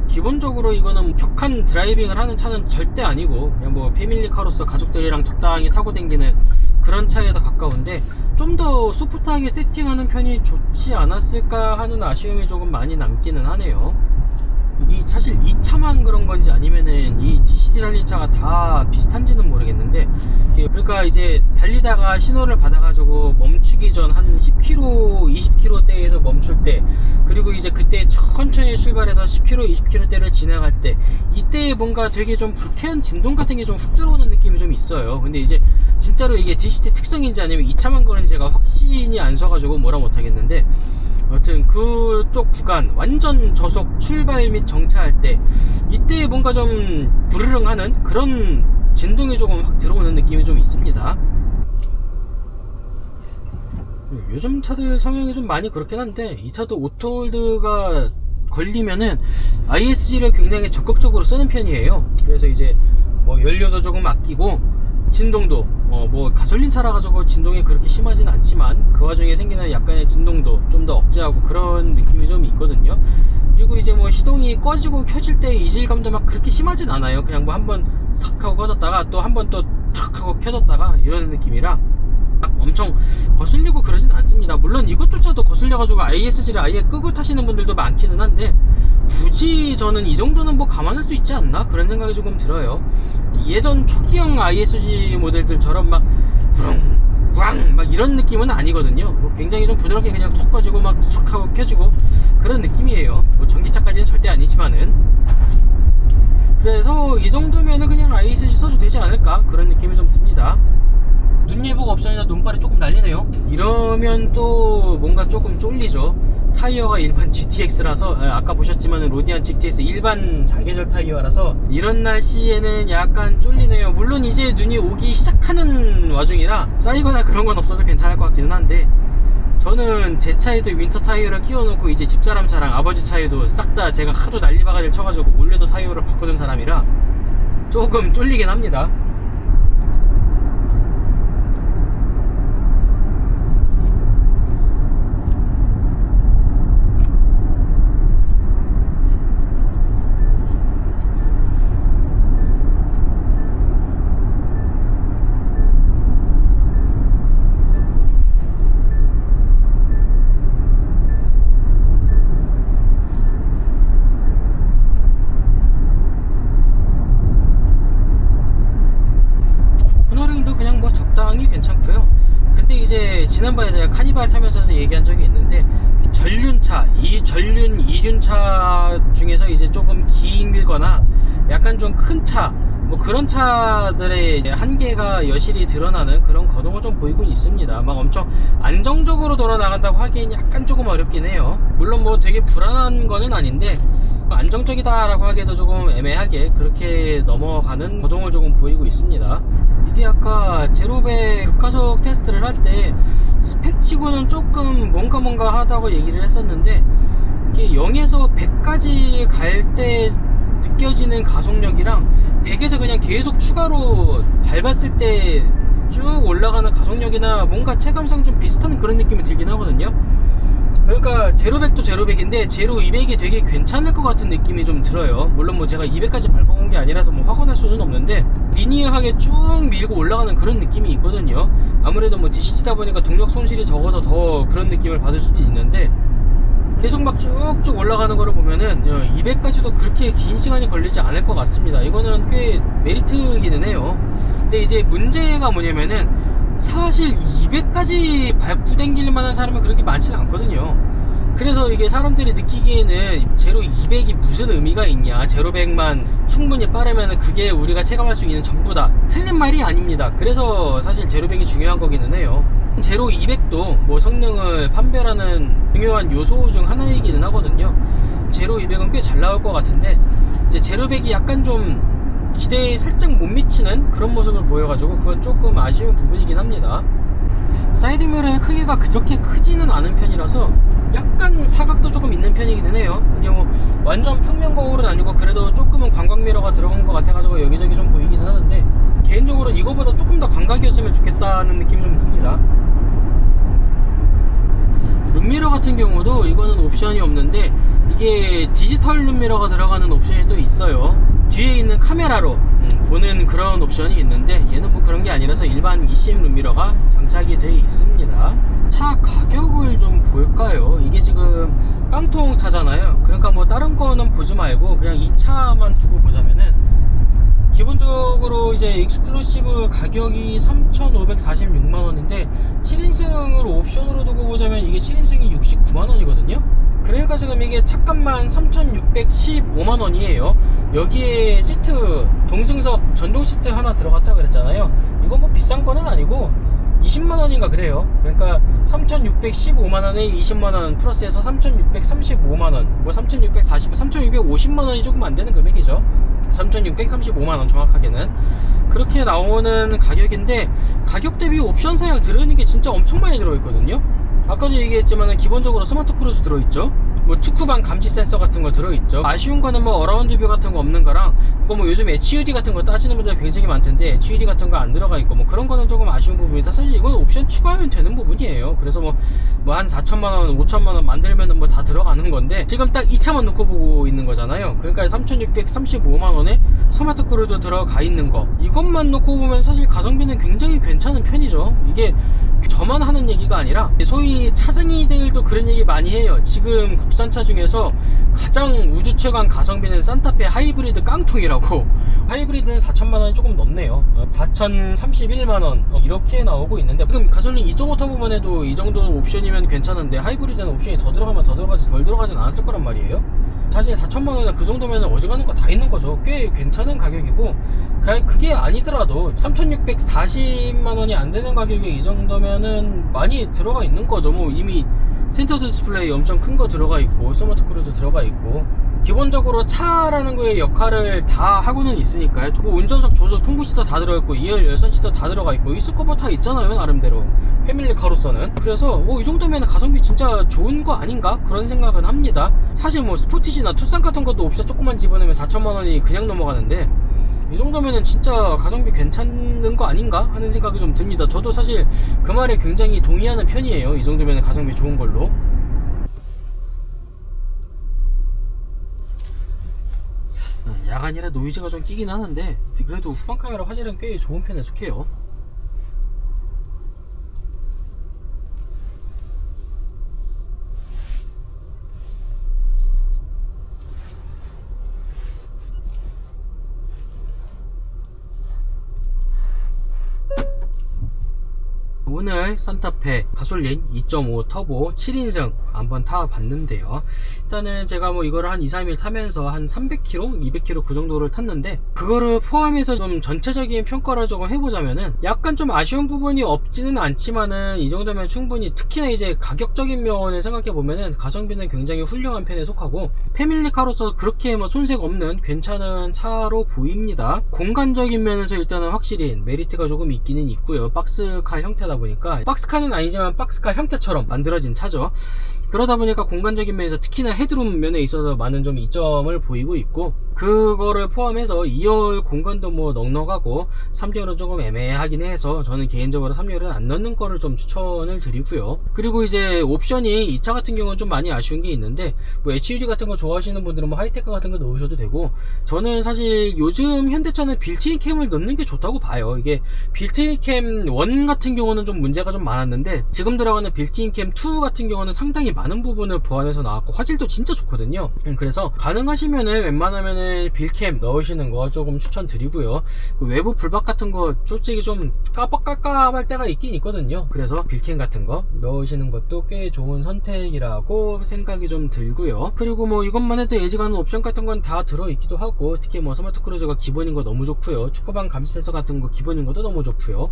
기본적으로 이거는 격한 드라이빙을 하는 차는 절대 아니고 그냥 뭐 패밀리카로서 가족들이랑 적당히 타고 다니는 그런 차에 더 가까운데 좀 더 소프트하게 세팅하는 편이 좋지 않았을까 하는 아쉬움이 조금 많이 남기는 하네요. 이 사실 이 차만 그런 건지 아니면은 이 DCT 달린 차가 다 비슷한지는 모르겠는데 그러니까 이제 달리다가 신호를 받아가지고 멈추기 전 한 10km, 20km대에서 멈출 때 그리고 이제 그때 천천히 출발해서 10km, 20km대를 지나갈 때 이때 뭔가 되게 좀 불쾌한 진동 같은 게 좀 훅 들어오는 느낌이 좀 있어요. 근데 이제 진짜로 이게 DCT 특성인지 아니면 이 차만 그런지 제가 확신이 안 서가지고 뭐라 못하겠는데 여튼 그쪽 구간 완전 저속 출발 및 정차할 때 이때 뭔가 좀 부르릉하는 그런 진동이 조금 확 들어오는 느낌이 좀 있습니다. 요즘 차들 성향이 좀 많이 그렇긴 한데 이 차도 오토홀드가 걸리면은 ISG를 굉장히 적극적으로 쓰는 편이에요. 그래서 이제 뭐 연료도 조금 아끼고 진동도 뭐 가솔린 차라 가지고 진동이 그렇게 심하진 않지만 그 와중에 생기는 약간의 진동도 좀 더 억제하고 그런 느낌이 좀 있거든요. 그리고 이제 뭐 시동이 꺼지고 켜질 때 이질감도 막 그렇게 심하진 않아요. 그냥 뭐 한번 싹 하고 꺼졌다가 또 한 번 또 탁 하고 켜졌다가 이런 느낌이라 엄청 거슬리고 그러진 않습니다. 물론 이것조차도 거슬려가지고 ISG를 아예 끄고 타시는 분들도 많기는 한데 굳이 저는 이 정도는 뭐 감안할 수 있지 않나 그런 생각이 조금 들어요. 예전 초기형 ISG 모델들처럼 막 구랑 막 이런 느낌은 아니거든요. 뭐 굉장히 좀 부드럽게 그냥 톡 꺼지고 막 쏙 하고 켜지고 그런 느낌이에요. 뭐 전기차까지는 절대 아니지만은 그래서 이 정도면은 그냥 ISG 써도 되지 않을까 그런 느낌이 좀 듭니다. 눈 예보가 없으니까 눈발이 조금 날리네요. 이러면 또 뭔가 조금 쫄리죠. 타이어가 일반 GTX라서 아까 보셨지만 로디안 GTX 일반 4계절 타이어라서 이런 날씨에는 약간 쫄리네요. 물론 이제 눈이 오기 시작하는 와중이라 쌓이거나 그런 건 없어서 괜찮을 것 같기는 한데 저는 제 차에도 윈터 타이어를 끼워놓고 이제 집사람 차랑 아버지 차에도 싹 다 제가 하도 난리바가지를 쳐가지고 올해도 타이어를 바꿔둔 사람이라 조금 쫄리긴 합니다. 적당히 괜찮고요. 근데 이제 지난번에 제가 카니발 타면서도 얘기한 적이 있는데, 전륜차, 이 전륜 이륜차 중에서 이제 조금 길거나 약간 좀 큰 차, 뭐 그런 차들의 이제 한계가 여실히 드러나는 그런 거동을 좀 보이고 있습니다. 막 엄청 안정적으로 돌아 나간다고 하기엔 약간 조금 어렵긴 해요. 물론 뭐 되게 불안한 거는 아닌데, 안정적이다라고 하기에도 조금 애매하게 그렇게 넘어가는 거동을 조금 보이고 있습니다. 이게 아까 제로백 급가속 테스트를 할 때 스펙치고는 조금 뭔가 하다고 얘기를 했었는데, 이게 0에서 100까지 갈 때 느껴지는 가속력이랑 100에서 그냥 계속 추가로 밟았을 때 쭉 올라가는 가속력이나 뭔가 체감상 좀 비슷한 그런 느낌이 들긴 하거든요. 그러니까 제로백도 제로백인데 제로 200이 되게 괜찮을 것 같은 느낌이 좀 들어요. 물론 뭐 제가 200까지 밟아본 게 아니라서 뭐 화가 날 수는 없는데, 리니어하게 쭉 밀고 올라가는 그런 느낌이 있거든요. 아무래도 뭐 DCT다 보니까 동력 손실이 적어서 더 그런 느낌을 받을 수도 있는데, 계속 막 쭉쭉 올라가는 거를 보면은 200까지도 그렇게 긴 시간이 걸리지 않을 것 같습니다. 이거는 꽤 메리트이기는 해요. 근데 이제 문제가 뭐냐면은, 사실 200까지 밟고 댕길 만한 사람은 그렇게 많지는 않거든요. 그래서 이게 사람들이 느끼기에는 제로 200이 무슨 의미가 있냐, 제로 100만 충분히 빠르면 그게 우리가 체감할 수 있는 전부다, 틀린 말이 아닙니다. 그래서 사실 제로 100이 중요한 거기는 해요. 제로 200도 뭐 성능을 판별하는 중요한 요소 중 하나이기는 하거든요. 제로 200은 꽤 잘 나올 것 같은데, 이제 제로 100이 약간 좀 기대에 살짝 못 미치는 그런 모습을 보여가지고 그건 조금 아쉬운 부분이긴 합니다. 사이드미러의 크기가 그렇게 크지는 않은 편이라서 약간 사각도 조금 있는 편이기는 해요. 이게 뭐 완전 평면 거울은 아니고 그래도 조금은 광각미러가 들어간 것 같아가지고 여기저기 좀 보이기는 하는데, 개인적으로 이거보다 조금 더 광각이었으면 좋겠다는 느낌이 좀 듭니다. 룸미러 같은 경우도 이거는 옵션이 없는데, 이게 디지털 룸미러가 들어가는 옵션이 또 있어요. 뒤에 있는 카메라로 보는 그런 옵션이 있는데, 얘는 뭐 그런 게 아니라서 일반 eCM 룸미러가 장착이 되어 있습니다. 차 가격을 좀 볼까요? 이게 지금 깡통 차잖아요. 그러니까 뭐 다른 거는 보지 말고 그냥 이 차만 두고 보자면은, 기본적으로 이제 익스클루시브 가격이 3,546만원인데 7인승으로 옵션으로 두고 보자면 이게 7인승이 69만원이거든요 그러니까 지금 이게 차값만 3,615만원이에요 여기에 시트, 동승석 전동 시트 하나 들어갔다 그랬잖아요. 이거 뭐 비싼 거는 아니고 20만원인가 그래요. 그러니까 3,615만원에 20만원 플러스해서 3,635만원, 뭐 3,640, 3,650만원이 조금 안되는 금액이죠. 3,635만원 정확하게는 그렇게 나오는 가격인데, 가격 대비 옵션 사양 들어있는 게 진짜 엄청 많이 들어있거든요. 아까도 얘기했지만 기본적으로 스마트 크루즈 들어있죠. 뭐 축구방 감지 센서 같은 거 들어있죠. 아쉬운 거는 뭐 어라운드 뷰 같은 거 없는 거랑, 뭐 요즘 HUD 같은 거 따지는 분들 굉장히 많던데 HUD 같은 거 안 들어가 있고 뭐 그런 거는 조금 아쉬운 부분이다. 사실 이건 옵션 추가하면 되는 부분이에요. 그래서 뭐 한 4천만원 5천만원 만들면 뭐 다 들어가는 건데, 지금 딱 2차만 놓고 보고 있는 거잖아요. 그러니까 3,635만원에 스마트 크루즈 들어가 있는 거, 이것만 놓고 보면 사실 가성비는 굉장히 괜찮은 편이죠. 이게 저만 하는 얘기가 아니라 소위 차쟁이들도 그런 얘기 많이 해요. 지금 국산차 중에서 가장 우주 최강 가성비는 산타페 하이브리드 깡통이라고. 하이브리드는 4천만원이 조금 넘네요. 4,031만원 이렇게 나오고 있는데, 지금 가솔린 2.5 타보만 해도 이 정도 옵션이면 괜찮은데, 하이브리드는 옵션이 더 들어가면 더 들어가지 덜 들어가진 않았을 거란 말이에요. 사실 4천만원에 그 정도면 어지간한 거 다 있는 거죠. 꽤 괜찮은 가격이고, 그게 아니더라도 3,640만원이 안 되는 가격에 이 정도면은 많이 들어가 있는 거죠. 뭐 이미 센터 디스플레이 엄청 큰 거 들어가 있고, 스마트 크루즈 들어가 있고, 기본적으로 차라는 거의 역할을 다 하고는 있으니까요. 뭐 운전석, 조석, 통부시트 다 들어있고, 2열 열선시트 다 들어가 있고, 있을 거 뭐 다 있잖아요, 나름대로 패밀리카로서는. 그래서 이 정도면 가성비 진짜 좋은 거 아닌가 그런 생각은 합니다. 사실 뭐 스포티지나 투싼 같은 것도 옵션 조금만 집어내면 4천만원이 그냥 넘어가는데, 이 정도면은 진짜 가성비 괜찮은 거 아닌가 하는 생각이 좀 듭니다. 저도 사실 그 말에 굉장히 동의하는 편이에요. 이 정도면 가성비 좋은 걸로. 야간이라 노이즈가 좀 끼긴 하는데, 그래도 후방 카메라 화질은 꽤 좋은 편에 속해요. 오늘 산타페 가솔린 2.5 터보 7인승 한번 타봤는데요. 일단은 제가 뭐 이거를 한 2, 3일 타면서 한 300km, 200km 그 정도를 탔는데, 그거를 포함해서 좀 전체적인 평가를 조금 해보자면은 약간 좀 아쉬운 부분이 없지는 않지만은 이 정도면 충분히, 특히나 이제 가격적인 면을 생각해보면은 가성비는 굉장히 훌륭한 편에 속하고 패밀리카로서 그렇게 뭐 손색 없는 괜찮은 차로 보입니다. 공간적인 면에서 일단은 확실히 메리트가 조금 있기는 있고요. 박스카 형태다 보니까, 박스카는 아니지만 박스카 형태처럼 만들어진 차죠. 그러다 보니까 공간적인 면에서 특히나 헤드룸 면에 있어서 많은 좀 이점을 보이고 있고, 그거를 포함해서 2열 공간도 뭐 넉넉하고 3열은 조금 애매하긴 해서 저는 개인적으로 3열은 안 넣는 거를 좀 추천을 드리고요. 그리고 이제 옵션이 이 차 같은 경우는 좀 많이 아쉬운 게 있는데, 뭐 HUD 같은 거 좋아하시는 분들은 뭐 하이테크 같은 거 넣으셔도 되고, 저는 사실 요즘 현대차는 빌트인 캠을 넣는 게 좋다고 봐요. 이게 빌트인 캠 1 같은 경우는 좀 문제가 좀 많았는데, 지금 들어가는 빌트인 캠 2 같은 경우는 상당히 많은 부분을 보완해서 나왔고 화질도 진짜 좋거든요. 그래서 가능하시면은 웬만하면은 빌캠 넣으시는 거 조금 추천드리고요. 그 외부 불박 같은 거 솔직히 좀 까박까깝할 때가 있긴 있거든요. 그래서 빌캠 같은 거 넣으시는 것도 꽤 좋은 선택이라고 생각이 좀 들고요. 그리고 뭐 이것만 해도 예지가는 옵션 같은 건 다 들어있기도 하고, 특히 뭐 스마트 크루즈가 기본인 거 너무 좋고요. 축구방 감시 센서 같은 거 기본인 것도 너무 좋고요.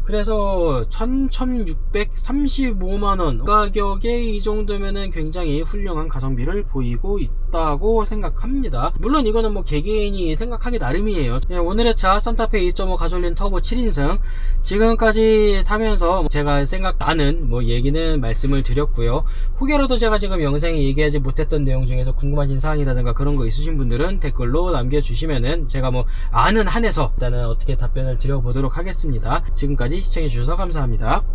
그래서 1635만원 가격에 이 정도면은 굉장히 훌륭한 가성비를 보이고 있다고 생각합니다. 물론 이거는 뭐 개개인이 생각하기 나름이에요. 오늘의 차 산타페 2.5 가솔린 터보 7인승 지금까지 타면서 제가 생각나는 뭐 얘기는 말씀을 드렸고요. 혹여라도 제가 지금 영상에 얘기하지 못했던 내용 중에서 궁금하신 사항이라든가 그런 거 있으신 분들은 댓글로 남겨주시면은 제가 뭐 아는 한에서 일단은 어떻게 답변을 드려보도록 하겠습니다. 지금까지 시청해주셔서 감사합니다.